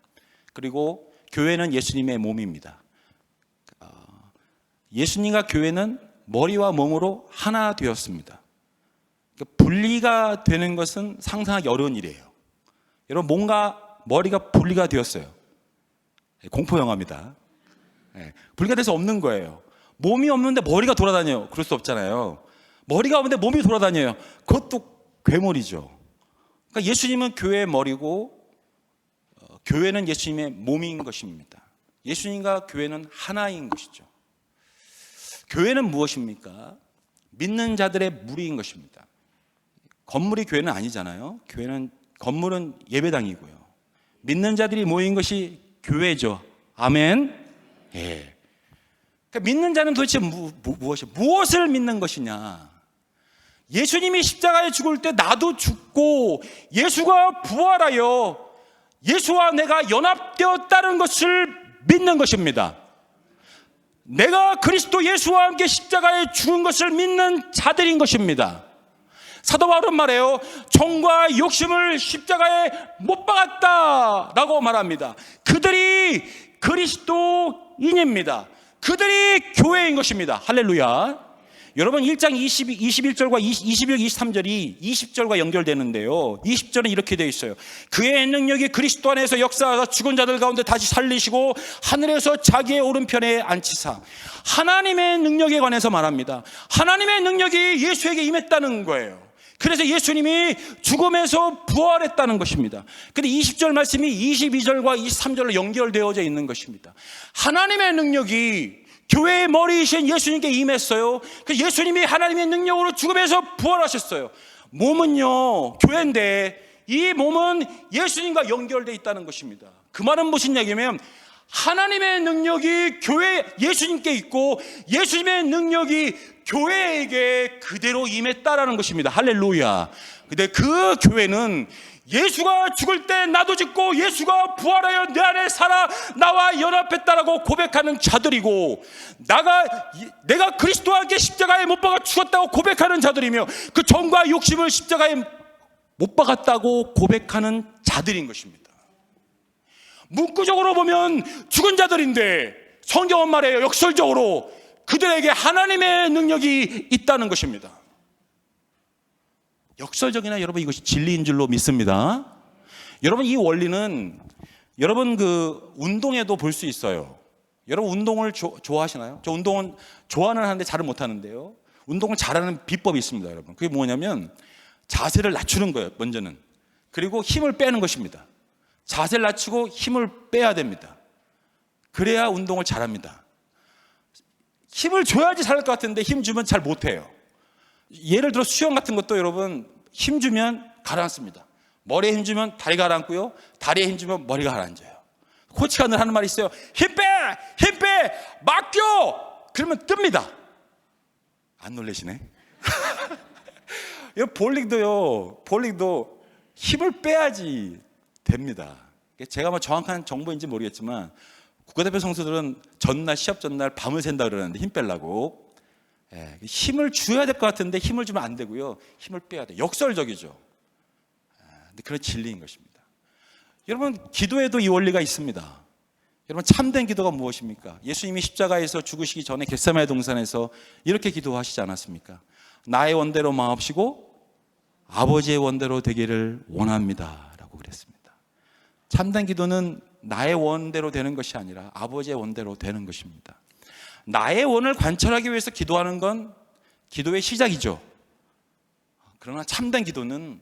그리고 교회는 예수님의 몸입니다. 예수님과 교회는 머리와 몸으로 하나 되었습니다. 분리가 되는 것은 상상하기 어려운 일이에요. 여러분, 뭔가 머리가 분리가 되었어요. 공포 영화입니다. 분리가 돼서 없는 거예요. 몸이 없는데 머리가 돌아다녀요. 그럴 수 없잖아요. 머리가 없는데 몸이 돌아다녀요. 그것도 괴물이죠. 그러니까 예수님은 교회의 머리고 교회는 예수님의 몸인 것입니다. 예수님과 교회는 하나인 것이죠. 교회는 무엇입니까? 믿는 자들의 무리인 것입니다. 건물이 교회는 아니잖아요. 건물은 예배당이고요. 믿는 자들이 모인 것이 교회죠. 아멘. 예. 그러니까 믿는 자는 도대체 무엇을 믿는 것이냐? 예수님이 십자가에 죽을 때 나도 죽고 예수가 부활하여 예수와 내가 연합되었다는 것을 믿는 것입니다. 내가 그리스도 예수와 함께 십자가에 죽은 것을 믿는 자들인 것입니다. 사도 바울은 말해요. 정과 욕심을 십자가에 못 박았다라고 말합니다. 그들이 그리스도인입니다. 그들이 교회인 것입니다. 할렐루야. 여러분, 1장 21절과 22절, 23절이 20절과 연결되는데요. 20절은 이렇게 되어 있어요. 그의 능력이 그리스도 안에서 역사하사 죽은 자들 가운데 다시 살리시고 하늘에서 자기의 오른편에 앉히사. 하나님의 능력에 관해서 말합니다. 하나님의 능력이 예수에게 임했다는 거예요. 그래서 예수님이 죽음에서 부활했다는 것입니다. 그런데 20절 말씀이 22절과 23절로 연결되어져 있는 것입니다. 하나님의 능력이 교회의 머리이신 예수님께 임했어요. 그래서 예수님이 하나님의 능력으로 죽음에서 부활하셨어요. 몸은요, 교회인데 이 몸은 예수님과 연결되어 있다는 것입니다. 그 말은 무슨 얘기냐면 하나님의 능력이 예수님께 있고 예수님의 능력이 교회에게 그대로 임했다라는 것입니다. 할렐루야. 근데 그 교회는 예수가 죽을 때 나도 죽고 예수가 부활하여 내 안에 살아 나와 연합했다라고 고백하는 자들이고, 내가 그리스도와 함께 십자가에 못 박아 죽었다고 고백하는 자들이며 그 정과 욕심을 십자가에 못 박았다고 고백하는 자들인 것입니다. 문구적으로 보면 죽은 자들인데 성경은 말해요. 역설적으로 그들에게 하나님의 능력이 있다는 것입니다. 역설적이나 여러분 이것이 진리인 줄로 믿습니다. 여러분, 이 원리는 여러분 그 운동에도 볼 수 있어요. 여러분 운동을 좋아하시나요? 저 운동은 좋아는 하는데 잘은 못하는데요. 운동을 잘하는 비법이 있습니다, 여러분. 그게 뭐냐면 자세를 낮추는 거예요, 먼저는. 그리고 힘을 빼는 것입니다. 자세를 낮추고 힘을 빼야 됩니다. 그래야 운동을 잘합니다. 힘을 줘야지 잘할 것 같은데 힘 주면 잘 못해요. 예를 들어 수영 같은 것도 여러분 힘 주면 가라앉습니다. 머리에 힘 주면 다리가 가라앉고요. 다리에 힘 주면 머리가 가라앉아요. 코치가 늘 하는 말이 있어요. 힘 빼! 힘 빼! 맡겨! 그러면 뜹니다. 안 놀라시네? 볼링도 힘을 빼야지 됩니다. 제가 뭐 정확한 정보인지 모르겠지만 국가대표 선수들은 시합 전날 밤을 샌다 그러는데 힘 빼려고. 힘을 줘야 될 것 같은데 힘을 주면 안 되고요. 힘을 빼야 돼요. 역설적이죠. 근데 그런 진리인 것입니다. 여러분, 기도에도 이 원리가 있습니다. 여러분, 참된 기도가 무엇입니까? 예수님이 십자가에서 죽으시기 전에 겟세마네 동산에서 이렇게 기도하시지 않았습니까? 나의 원대로 마옵시고 아버지의 원대로 되기를 원합니다 라고 그랬습니다. 참된 기도는 나의 원대로 되는 것이 아니라 아버지의 원대로 되는 것입니다. 나의 원을 관철하기 위해서 기도하는 건 기도의 시작이죠. 그러나 참된 기도는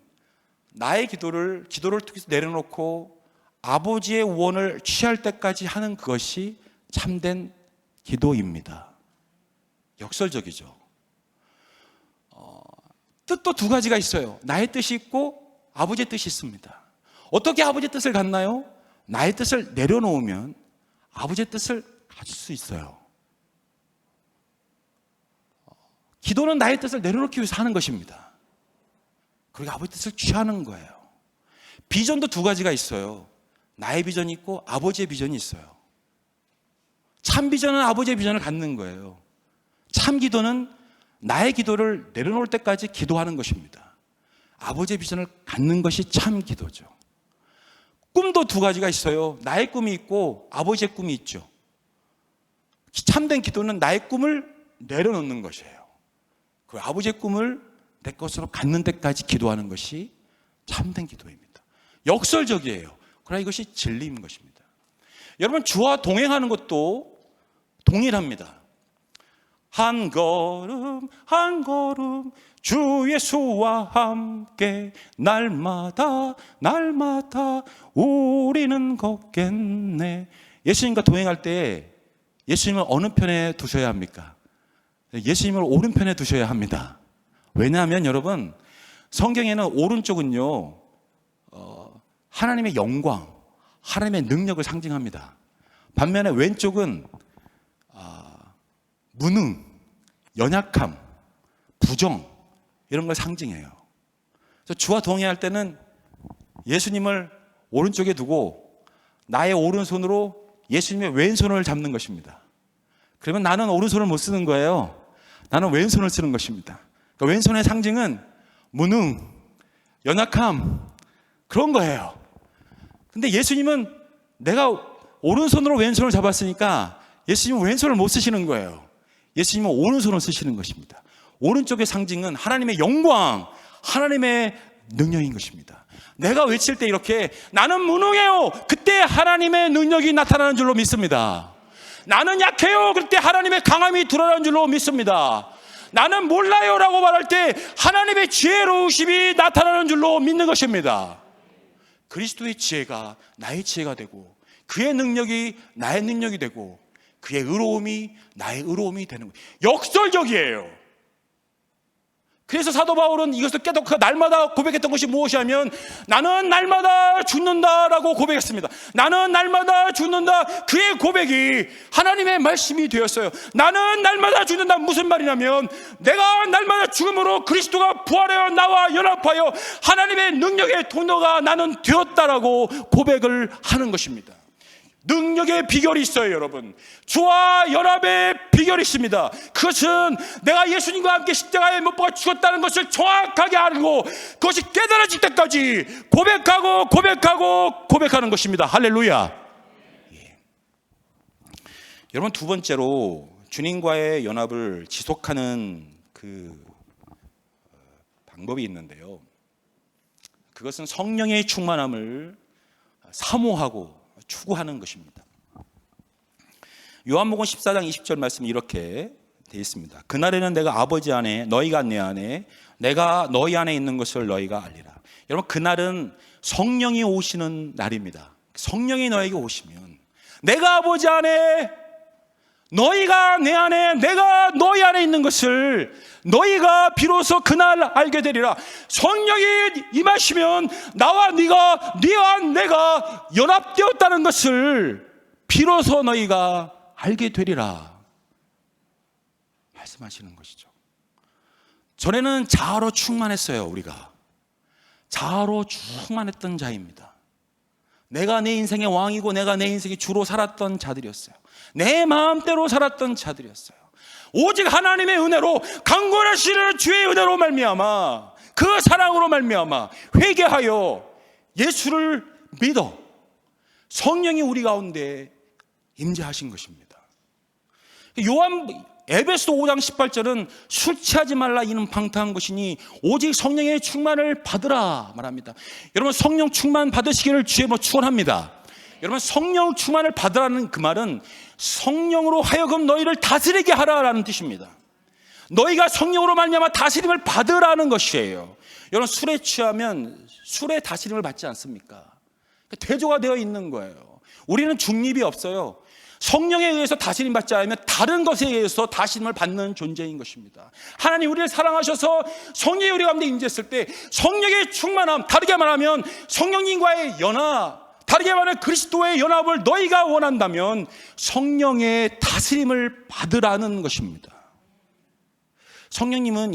나의 기도를 통해서 내려놓고 아버지의 원을 취할 때까지 하는 그것이 참된 기도입니다. 역설적이죠. 뜻도 두 가지가 있어요. 나의 뜻이 있고 아버지의 뜻이 있습니다. 어떻게 아버지의 뜻을 갖나요? 나의 뜻을 내려놓으면 아버지의 뜻을 가질 수 있어요. 기도는 나의 뜻을 내려놓기 위해서 하는 것입니다. 그리고 아버지의 뜻을 취하는 거예요. 비전도 두 가지가 있어요. 나의 비전이 있고 아버지의 비전이 있어요. 참 비전은 아버지의 비전을 갖는 거예요. 참 기도는 나의 기도를 내려놓을 때까지 기도하는 것입니다. 아버지의 비전을 갖는 것이 참 기도죠. 꿈도 두 가지가 있어요. 나의 꿈이 있고 아버지의 꿈이 있죠. 참된 기도는 나의 꿈을 내려놓는 것이에요. 그 아버지의 꿈을 내 것으로 갖는 데까지 기도하는 것이 참된 기도입니다. 역설적이에요. 그러나 이것이 진리인 것입니다. 여러분, 주와 동행하는 것도 동일합니다. 한 걸음 한 걸음 주 예수와 함께 날마다 우리는 걷겠네. 예수님과 동행할 때 예수님을 어느 편에 두셔야 합니까? 예수님을 오른편에 두셔야 합니다. 왜냐하면 여러분, 성경에는 오른쪽은요 하나님의 영광, 하나님의 능력을 상징합니다. 반면에 왼쪽은 무능, 연약함, 부정, 이런 걸 상징해요. 그래서 주와 동행할 때는 예수님을 오른쪽에 두고 나의 오른손으로 예수님의 왼손을 잡는 것입니다. 그러면 나는 오른손을 못 쓰는 거예요. 나는 왼손을 쓰는 것입니다. 그러니까 왼손의 상징은 무능, 연약함, 그런 거예요. 근데 예수님은 내가 오른손으로 왼손을 잡았으니까 예수님은 왼손을 못 쓰시는 거예요. 예수님은 오른손을 쓰시는 것입니다. 오른쪽의 상징은 하나님의 영광, 하나님의 능력인 것입니다. 내가 외칠 때 이렇게 나는 무능해요. 그때 하나님의 능력이 나타나는 줄로 믿습니다. 나는 약해요. 그때 하나님의 강함이 드러나는 줄로 믿습니다. 나는 몰라요 라고 말할 때 하나님의 지혜로우심이 나타나는 줄로 믿는 것입니다. 그리스도의 지혜가 나의 지혜가 되고 그의 능력이 나의 능력이 되고 그의 의로움이 나의 의로움이 되는 거예요. 역설적이에요. 그래서 사도 바울은 이것을 깨닫고 날마다 고백했던 것이 무엇이냐면 나는 날마다 죽는다라고 고백했습니다. 나는 날마다 죽는다. 그의 고백이 하나님의 말씀이 되었어요. 나는 날마다 죽는다. 무슨 말이냐면 내가 날마다 죽음으로 그리스도가 부활하여 나와 연합하여 하나님의 능력의 통로가 나는 되었다라고 고백을 하는 것입니다. 능력의 비결이 있어요, 여러분. 주와 연합의 비결이 있습니다. 그것은 내가 예수님과 함께 십자가에 못 박아 죽었다는 것을 정확하게 알고 그것이 깨달아질 때까지 고백하는 것입니다. 할렐루야. 예. 여러분, 두 번째로 주님과의 연합을 지속하는 그 방법이 있는데요. 그것은 성령의 충만함을 사모하고 추구하는 것입니다. 요한복음 14장 20절 말씀이 이렇게 되어 있습니다. 그날에는 내가 아버지 안에 너희가 내 안에 내가 너희 안에 있는 것을 너희가 알리라. 여러분, 그날은 성령이 오시는 날입니다. 성령이 너에게 오시면 내가 아버지 안에 너희가 내 안에 내가 너희 안에 있는 것을 너희가 비로소 그날 알게 되리라. 성령이 임하시면 나와 네와 내가 연합되었다는 것을 비로소 너희가 알게 되리라 말씀하시는 것이죠. 전에는 자아로 충만했어요. 우리가 자아로 충만했던 자입니다. 내가 내 인생의 왕이고 내가 내 인생의 주로 살았던 자들이었어요. 내 마음대로 살았던 자들이었어요. 오직 하나님의 은혜로 강권하시는 주의 은혜로 말미암아 그 사랑으로 말미암아 회개하여 예수를 믿어 성령이 우리 가운데 임재하신 것입니다. 에베소 5장 18절은 술 취하지 말라 이는 방탕한 것이니 오직 성령의 충만을 받으라 말합니다. 여러분, 성령 충만 받으시기를 주의 축원합니다. 여러분, 성령 충만을 받으라는 그 말은 성령으로 하여금 너희를 다스리게 하라라는 뜻입니다. 너희가 성령으로 말미암아 다스림을 받으라는 것이에요. 여러분, 술에 취하면 술의 다스림을 받지 않습니까? 대조가 되어 있는 거예요. 우리는 중립이 없어요. 성령에 의해서 다스림 받지 않으면 다른 것에 의해서 다스림을 받는 존재인 것입니다. 하나님 우리를 사랑하셔서 성령이 우리 가운데 임재했을 때 성령의 충만함, 다르게 말하면 성령님과의 연합, 다르게 말하면 그리스도의 연합을 너희가 원한다면 성령의 다스림을 받으라는 것입니다. 성령님은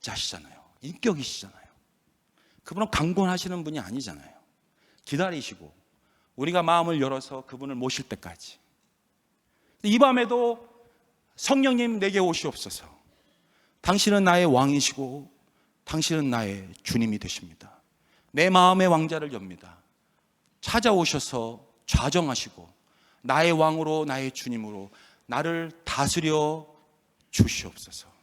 인격자시잖아요. 인격이시잖아요. 그분은 강권하시는 분이 아니잖아요. 기다리시고 우리가 마음을 열어서 그분을 모실 때까지. 이 밤에도 성령님 내게 오시옵소서. 당신은 나의 왕이시고 당신은 나의 주님이 되십니다. 내 마음의 왕자를 엽니다. 찾아오셔서 좌정하시고 나의 왕으로 나의 주님으로 나를 다스려 주시옵소서.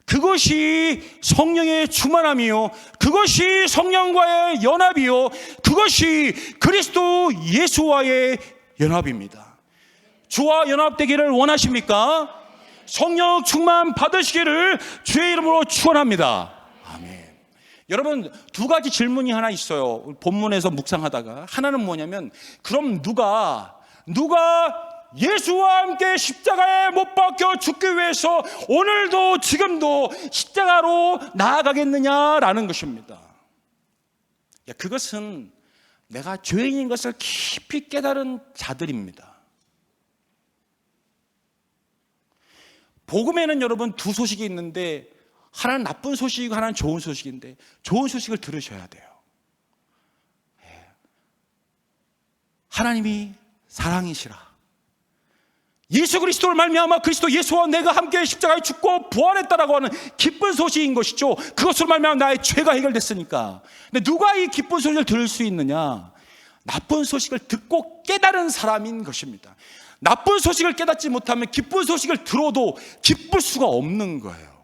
그것이 성령의 충만함이요, 그것이 성령과의 연합이요, 그것이 그리스도 예수와의 연합입니다. 주와 연합되기를 원하십니까? 성령 충만 받으시기를 주의 이름으로 축원합니다. 아멘. 여러분, 두 가지 질문이 하나 있어요. 본문에서 묵상하다가 하나는 뭐냐면, 그럼 누가 예수와 함께 십자가에 못 박혀 죽기 위해서 오늘도 지금도 십자가로 나아가겠느냐라는 것입니다. 그것은 내가 죄인인 것을 깊이 깨달은 자들입니다. 복음에는 여러분 두 소식이 있는데, 하나는 나쁜 소식이고 하나는 좋은 소식인데, 좋은 소식을 들으셔야 돼요. 하나님이 사랑이시라. 예수 그리스도를 말미암아 그리스도 예수와 내가 함께 십자가에 죽고 부활했다라고 하는 기쁜 소식인 것이죠. 그것으로 말미암아 나의 죄가 해결됐으니까. 근데 누가 이 기쁜 소식을 들을 수 있느냐? 나쁜 소식을 듣고 깨달은 사람인 것입니다. 나쁜 소식을 깨닫지 못하면 기쁜 소식을 들어도 기쁠 수가 없는 거예요.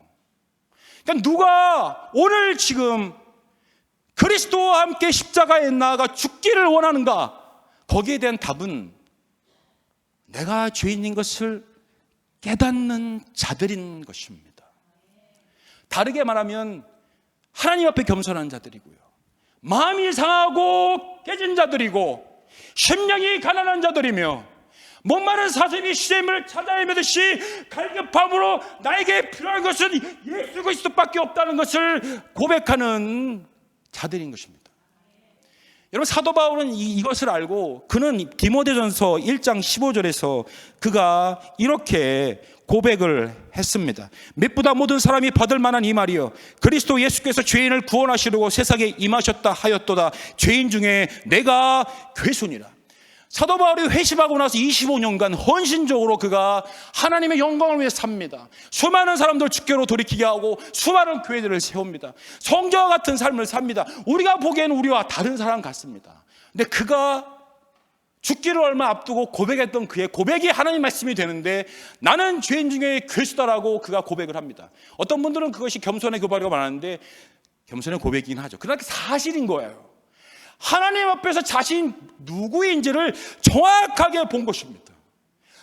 그러니까 누가 오늘 지금 그리스도와 함께 십자가에 나아가 죽기를 원하는가? 거기에 대한 답은 내가 죄인인 것을 깨닫는 자들인 것입니다. 다르게 말하면 하나님 앞에 겸손한 자들이고요, 마음이 상하고 깨진 자들이고 심령이 가난한 자들이며 목마른 사슴이 시샘을 찾아 헤매듯이 갈급함으로 나에게 필요한 것은 예수 그리스도밖에 없다는 것을 고백하는 자들인 것입니다. 여러분, 사도 바울은 이것을 알고 그는 디모데전서 1장 15절에서 그가 이렇게 고백을 했습니다. mit보다 모든 사람이 받을 만한 이 말이요, 그리스도 예수께서 죄인을 구원하시려고 세상에 임하셨다 하였도다. 죄인 중에 내가 괴순이라. 사도 바울이 회심하고 나서 25년간 헌신적으로 그가 하나님의 영광을 위해 삽니다. 수많은 사람들 주께로 돌이키게 하고 수많은 교회들을 세웁니다. 성자와 같은 삶을 삽니다. 우리가 보기에는 우리와 다른 사람 같습니다. 근데 그가 죽기를 얼마 앞두고 고백했던 그의 고백이 하나님 말씀이 되는데, 나는 죄인 중에 괴수다라고 그가 고백을 합니다. 어떤 분들은 그것이 겸손의 고백이라고 말하는데 겸손의 고백이긴 하죠. 그러나 사실인 거예요. 하나님 앞에서 자신 누구인지를 정확하게 본 것입니다.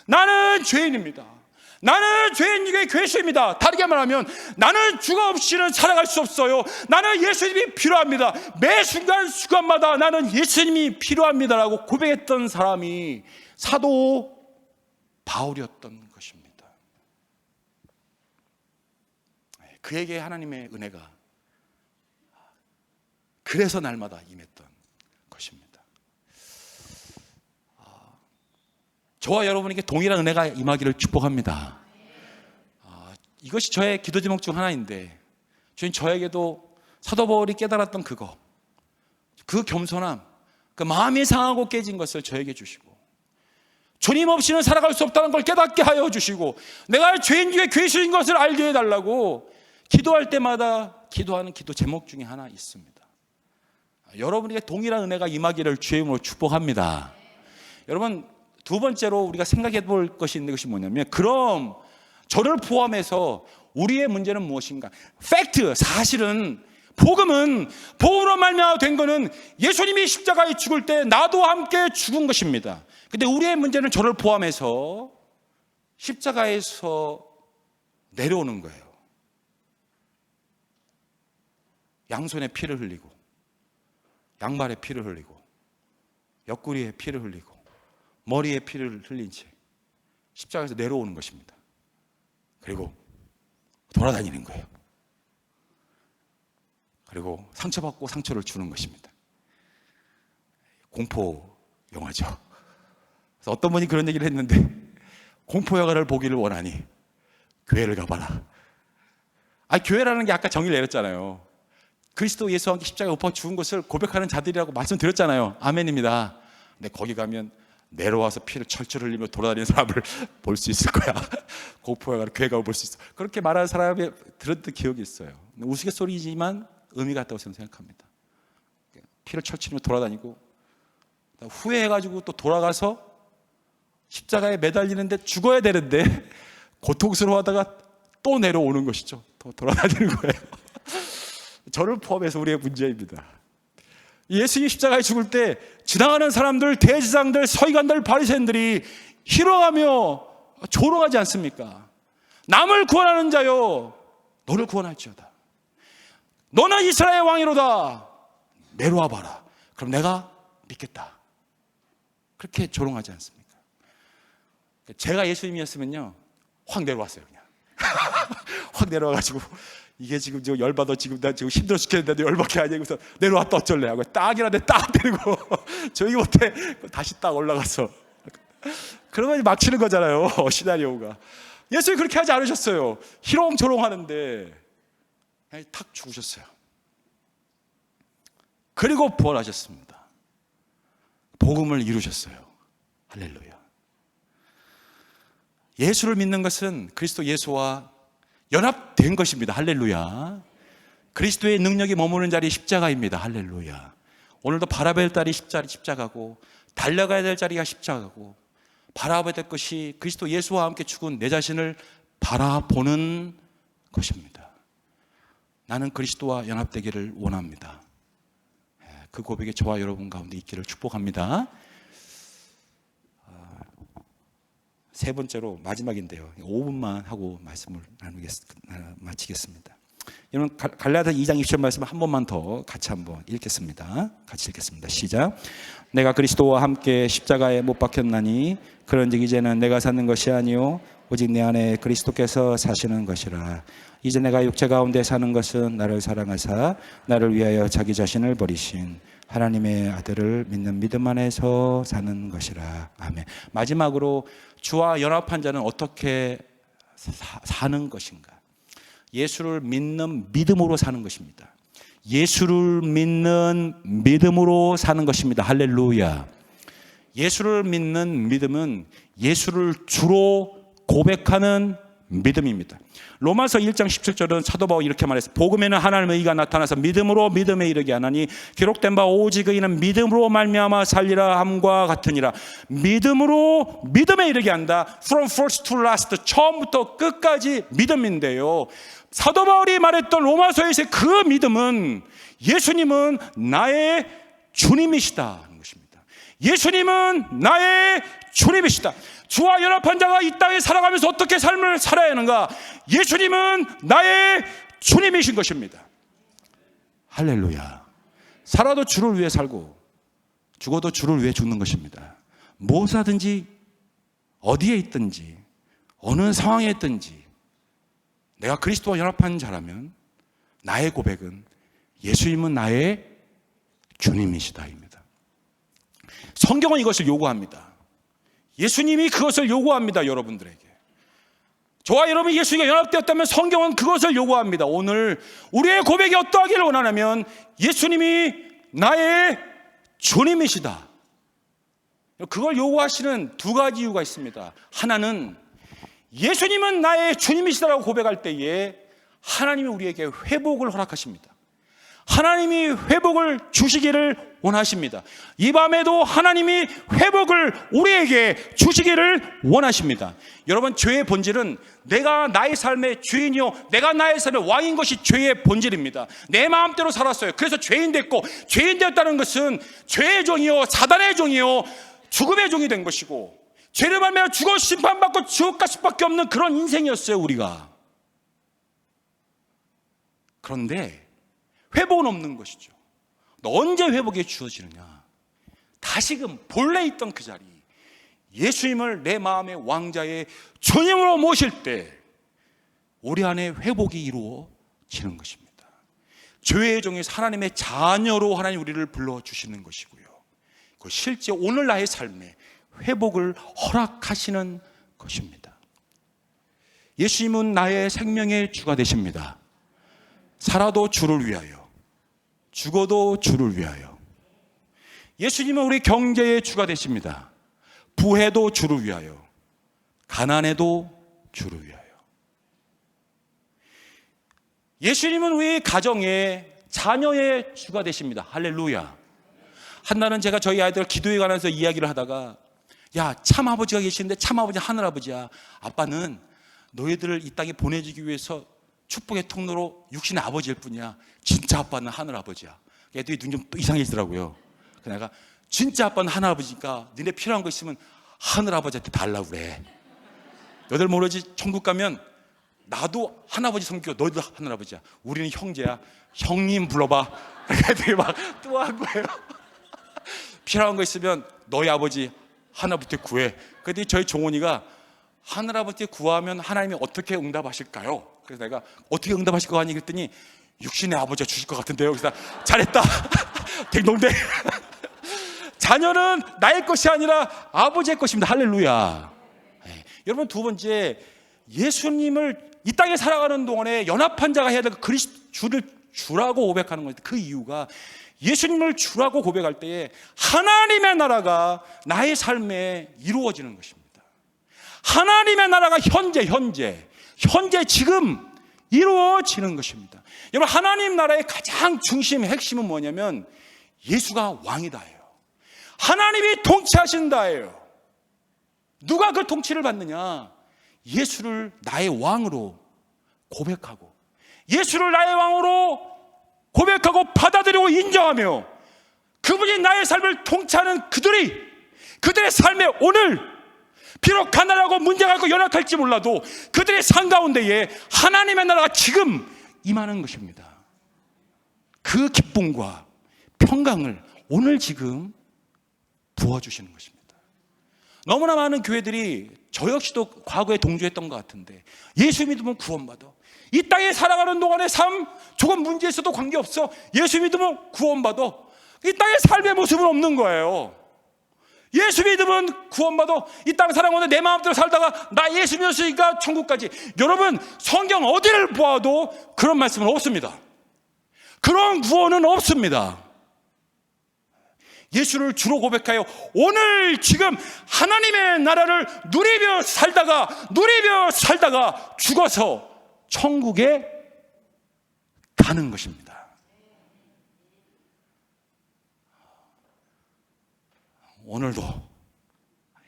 나는 죄인입니다. 나는 죄인 중에 괴수입니다. 다르게 말하면 나는 주가 없이는 살아갈 수 없어요. 나는 예수님이 필요합니다. 매 순간마다 나는 예수님이 필요합니다라고 고백했던 사람이 사도 바울이었던 것입니다. 그에게 하나님의 은혜가 그래서 날마다 임했던 것입니다. 저와 여러분에게 동일한 은혜가 임하기를 축복합니다. 이것이 저의 기도 제목 중 하나인데, 주님 저에게도 사도 바울이 깨달았던 그거, 그 겸손함, 그 마음이 상하고 깨진 것을 저에게 주시고, 주님 없이는 살아갈 수 없다는 걸 깨닫게 하여 주시고, 내가 죄인 중에 괴수인 것을 알게 해달라고 기도할 때마다 기도하는 기도 제목 중에 하나 있습니다. 여러분에게 동일한 은혜가 임하기를 주의 이름으로 축복합니다. 여러분, 두 번째로 우리가 생각해 볼 것이 있는 것이 뭐냐면, 그럼 저를 포함해서 우리의 문제는 무엇인가? 팩트, 사실은 복음으로 말미암아 된 거는 예수님이 십자가에 죽을 때 나도 함께 죽은 것입니다. 근데 우리의 문제는 저를 포함해서 십자가에서 내려오는 거예요. 양손에 피를 흘리고, 양발에 피를 흘리고, 옆구리에 피를 흘리고, 머리에 피를 흘린 채 십자가에서 내려오는 것입니다. 그리고 돌아다니는 거예요. 그리고 상처받고 상처를 주는 것입니다. 공포 영화죠. 그래서 어떤 분이 그런 얘기를 했는데, 공포 영화를 보기를 원하니 교회를 가봐라. 교회라는 게 아까 정의를 내렸잖아요. 그리스도 예수와 함께 십자가에 못 박혀 죽은 것을 고백하는 자들이라고 말씀드렸잖아요. 아멘입니다. 근데 거기 가면 내려와서 피를 철철 흘리며 돌아다니는 사람을 볼 수 있을 거야. 공포 영화를 교회 가면 볼 수 있어. 그렇게 말하는 사람이 들었던 기억이 있어요. 우스갯소리지만 의미가 있다고 저는 생각합니다. 피를 철철이며 돌아다니고 후회해가지고 또 돌아가서 십자가에 매달리는데 죽어야 되는데 고통스러워하다가 또 내려오는 것이죠. 또 돌아다니는 거예요. 저를 포함해서 우리의 문제입니다. 예수님 십자가에 죽을 때 지나가는 사람들, 대제사장들, 서기관들, 바리새인들이 희롱하며 조롱하지 않습니까? 남을 구원하는 자여, 너를 구원할지어다. 너는 이스라엘 왕이로다. 내려와 봐라. 그럼 내가 믿겠다. 그렇게 조롱하지 않습니까? 제가 예수님이었으면요, 확 내려왔어요, 그냥. 확 내려와가지고, 이게 지금 저 열받아, 나 지금 힘들어 죽겠는데 열받게 하냐고서 내려왔다 어쩔래 하고 딱이라도 딱 때리고 저기 못해 다시 딱 올라가서 그러면 막 치는 거잖아요. 시나리오가. 예수님이 그렇게 하지 않으셨어요. 희롱조롱 하는데 그냥 탁 죽으셨어요. 그리고 부활하셨습니다. 복음을 이루셨어요. 할렐루야. 예수를 믿는 것은 그리스도 예수와 연합된 것입니다. 할렐루야. 그리스도의 능력이 머무는 자리 십자가입니다. 할렐루야. 오늘도 바라봐야 될 자리 십자가고, 달려가야 될 자리가 십자가고, 바라봐야 될 것이 그리스도 예수와 함께 죽은 내 자신을 바라보는 것입니다. 나는 그리스도와 연합되기를 원합니다. 그 고백이 저와 여러분 가운데 있기를 축복합니다. 세 번째로 마지막인데요. 5분만 하고 말씀을 마치겠습니다. 여러분 갈라디아 2장 20절 말씀 한 번만 더 같이 한번 읽겠습니다. 같이 읽겠습니다. 시작. 내가 그리스도와 함께 십자가에 못 박혔나니 그런즉 이제는 내가 사는 것이 아니요 오직 내 안에 그리스도께서 사시는 것이라. 이제 내가 육체 가운데 사는 것은 나를 사랑하사 나를 위하여 자기 자신을 버리신 하나님의 아들을 믿는 믿음 안에서 사는 것이라. 아멘. 마지막으로 주와 연합한 자는 어떻게 사는 것인가? 예수를 믿는 믿음으로 사는 것입니다. 예수를 믿는 믿음으로 사는 것입니다. 할렐루야. 예수를 믿는 믿음은 예수를 주로 고백하는 믿음입니다. 로마서 1장 17절은 사도 바울이 이렇게 말했어요. 복음에는 하나님의 의가 나타나서 믿음으로 믿음에 이르게 하나니 기록된 바 오직 의인은 믿음으로 말미암아 살리라 함과 같으니라. 믿음으로 믿음에 이르게 한다. From first to last, 처음부터 끝까지 믿음인데요. 사도 바울이 말했던 로마서에서의 그 믿음은 예수님은 나의 주님이시다 하는 것입니다. 예수님은 나의 주님이시다. 주와 연합한 자가 이 땅에 살아가면서 어떻게 삶을 살아야 하는가? 예수님은 나의 주님이신 것입니다. 할렐루야. 살아도 주를 위해 살고 죽어도 주를 위해 죽는 것입니다. 무엇을 하든지 어디에 있든지 어느 상황에 있든지 내가 그리스도와 연합한 자라면 나의 고백은 예수님은 나의 주님이시다입니다. 성경은 이것을 요구합니다. 예수님이 그것을 요구합니다. 여러분들에게. 저와 여러분이 예수님과 연합되었다면 성경은 그것을 요구합니다. 오늘 우리의 고백이 어떠하기를 원하냐면 예수님이 나의 주님이시다. 그걸 요구하시는 두 가지 이유가 있습니다. 하나는 예수님은 나의 주님이시다라고 고백할 때에 하나님이 우리에게 회복을 허락하십니다. 하나님이 회복을 주시기를 원하십니다. 이 밤에도 하나님이 회복을 우리에게 주시기를 원하십니다. 여러분, 죄의 본질은 내가 나의 삶의 주인이요 내가 나의 삶의 왕인 것이 죄의 본질입니다. 내 마음대로 살았어요. 그래서 죄인 됐고, 죄인 되었다는 것은 죄의 종이요 사단의 종이요 죽음의 종이 된 것이고, 죄를 말미암아 죽어 심판받고 지옥 갈 수밖에 없는 그런 인생이었어요, 우리가. 그런데 회복은 없는 것이죠. 언제 회복이 주어지느냐? 다시금 본래 있던 그 자리, 예수님을 내 마음의 왕자의 주님으로 모실 때 우리 안에 회복이 이루어지는 것입니다. 죄의 종에서 하나님의 자녀로 하나님 우리를 불러주시는 것이고요, 그 실제 오늘 나의 삶에 회복을 허락하시는 것입니다. 예수님은 나의 생명의 주가 되십니다. 살아도 주를 위하여, 죽어도 주를 위하여. 예수님은 우리 경제의 주가 되십니다. 부해도 주를 위하여, 가난해도 주를 위하여. 예수님은 우리 가정의 자녀의 주가 되십니다. 할렐루야. 한날은 제가 저희 아이들 기도에 관해서 이야기를 하다가, 야, 참아버지가 계시는데 참아버지 하늘아버지야, 아빠는 너희들을 이 땅에 보내주기 위해서 축복의 통로로 육신의 아버지일 뿐이야. 진짜 아빠는 하늘아버지야. 애들이 눈 좀 이상해지더라고요. 내가 진짜 아빠는 하늘아버지니까 니네 필요한 거 있으면 하늘아버지한테 달라고 그래. 너희들 모르지, 천국 가면 나도 하늘아버지 섬기고 너희도 하늘아버지야. 우리는 형제야. 형님 불러봐. 애들이 막 또 한 거예요. 필요한 거 있으면 너희 아버지 하나님한테 구해. 그랬더니 저희 종원이가 하늘아버지께 구하면 하나님이 어떻게 응답하실까요? 그래서 내가 어떻게 응답하실 거 아니? 그랬더니 육신의 아버지가 주실 것 같은데요. 그래서 잘했다. 댕동댕. 자녀는 나의 것이 아니라 아버지의 것입니다. 할렐루야. 네. 여러분, 두 번째, 예수님을 이 땅에 살아가는 동안에 연합한 자가 해야 될 주를 주라고 고백하는 거예요. 그 이유가 예수님을 주라고 고백할 때에 하나님의 나라가 나의 삶에 이루어지는 것입니다. 하나님의 나라가 현재 지금 이루어지는 것입니다. 여러분, 하나님 나라의 가장 중심, 핵심은 뭐냐면 예수가 왕이다예요. 하나님이 통치하신다예요. 누가 그 통치를 받느냐? 예수를 나의 왕으로 고백하고, 예수를 나의 왕으로 고백하고 받아들이고 인정하며, 그분이 나의 삶을 통치하는 그들의 삶에 오늘 비록 가난하고 문제가 있고 연약할지 몰라도 그들의 삶 가운데에 하나님의 나라가 지금 임하는 것입니다. 그 기쁨과 평강을 오늘 지금 부어주시는 것입니다. 너무나 많은 교회들이, 저 역시도 과거에 동조했던 것 같은데, 예수 믿으면 구원받아, 이 땅에 살아가는 동안의 삶 조금 문제 있어도 관계없어, 예수 믿으면 구원받아, 이 땅의 삶의 모습은 없는 거예요. 예수 믿으면 구원받아, 이 땅 살아가는데 내 마음대로 살다가 나 예수 믿었으니까 천국까지. 여러분, 성경 어디를 보아도 그런 말씀은 없습니다. 그런 구원은 없습니다. 예수를 주로 고백하여 오늘 지금 하나님의 나라를 누리며 살다가 죽어서 천국에 가는 것입니다. 오늘도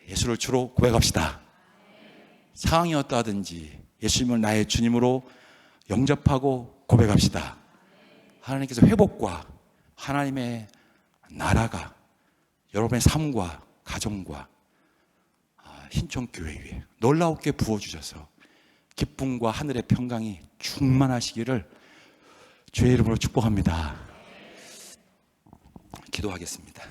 예수를 주로 고백합시다. 상황이 어떠하든지 예수님을 나의 주님으로 영접하고 고백합시다. 하나님께서 회복과 하나님의 나라가 여러분의 삶과 가정과 신천교회 위에 놀라웠게 부어주셔서 기쁨과 하늘의 평강이 충만하시기를 주의 이름으로 축복합니다. 기도하겠습니다.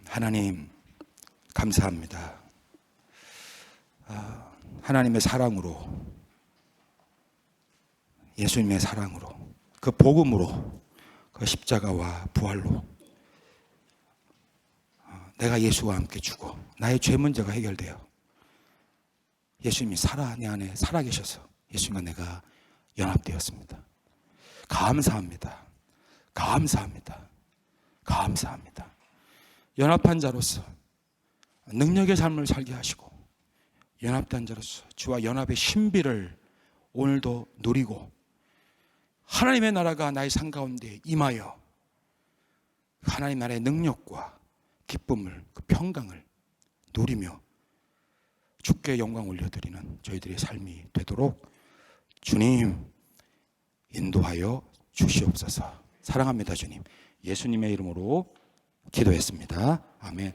하나님, 감사합니다. 하나님의 사랑으로, 예수님의 사랑으로, 그 복음으로, 그 십자가와 부활로 내가 예수와 함께 죽어 나의 죄 문제가 해결되어 예수님이 내 안에 살아계셔서 예수님과 내가 연합되었습니다. 감사합니다. 감사합니다. 감사합니다. 연합한 자로서 능력의 삶을 살게 하시고, 연합된 자로서 주와 연합의 신비를 오늘도 누리고 하나님의 나라가 나의 삶 가운데 임하여 하나님 나라의 능력과 기쁨을, 그 평강을 누리며 주께 영광 올려드리는 저희들의 삶이 되도록 주님 인도하여 주시옵소서. 사랑합니다 주님. 예수님의 이름으로 기도했습니다. 아멘.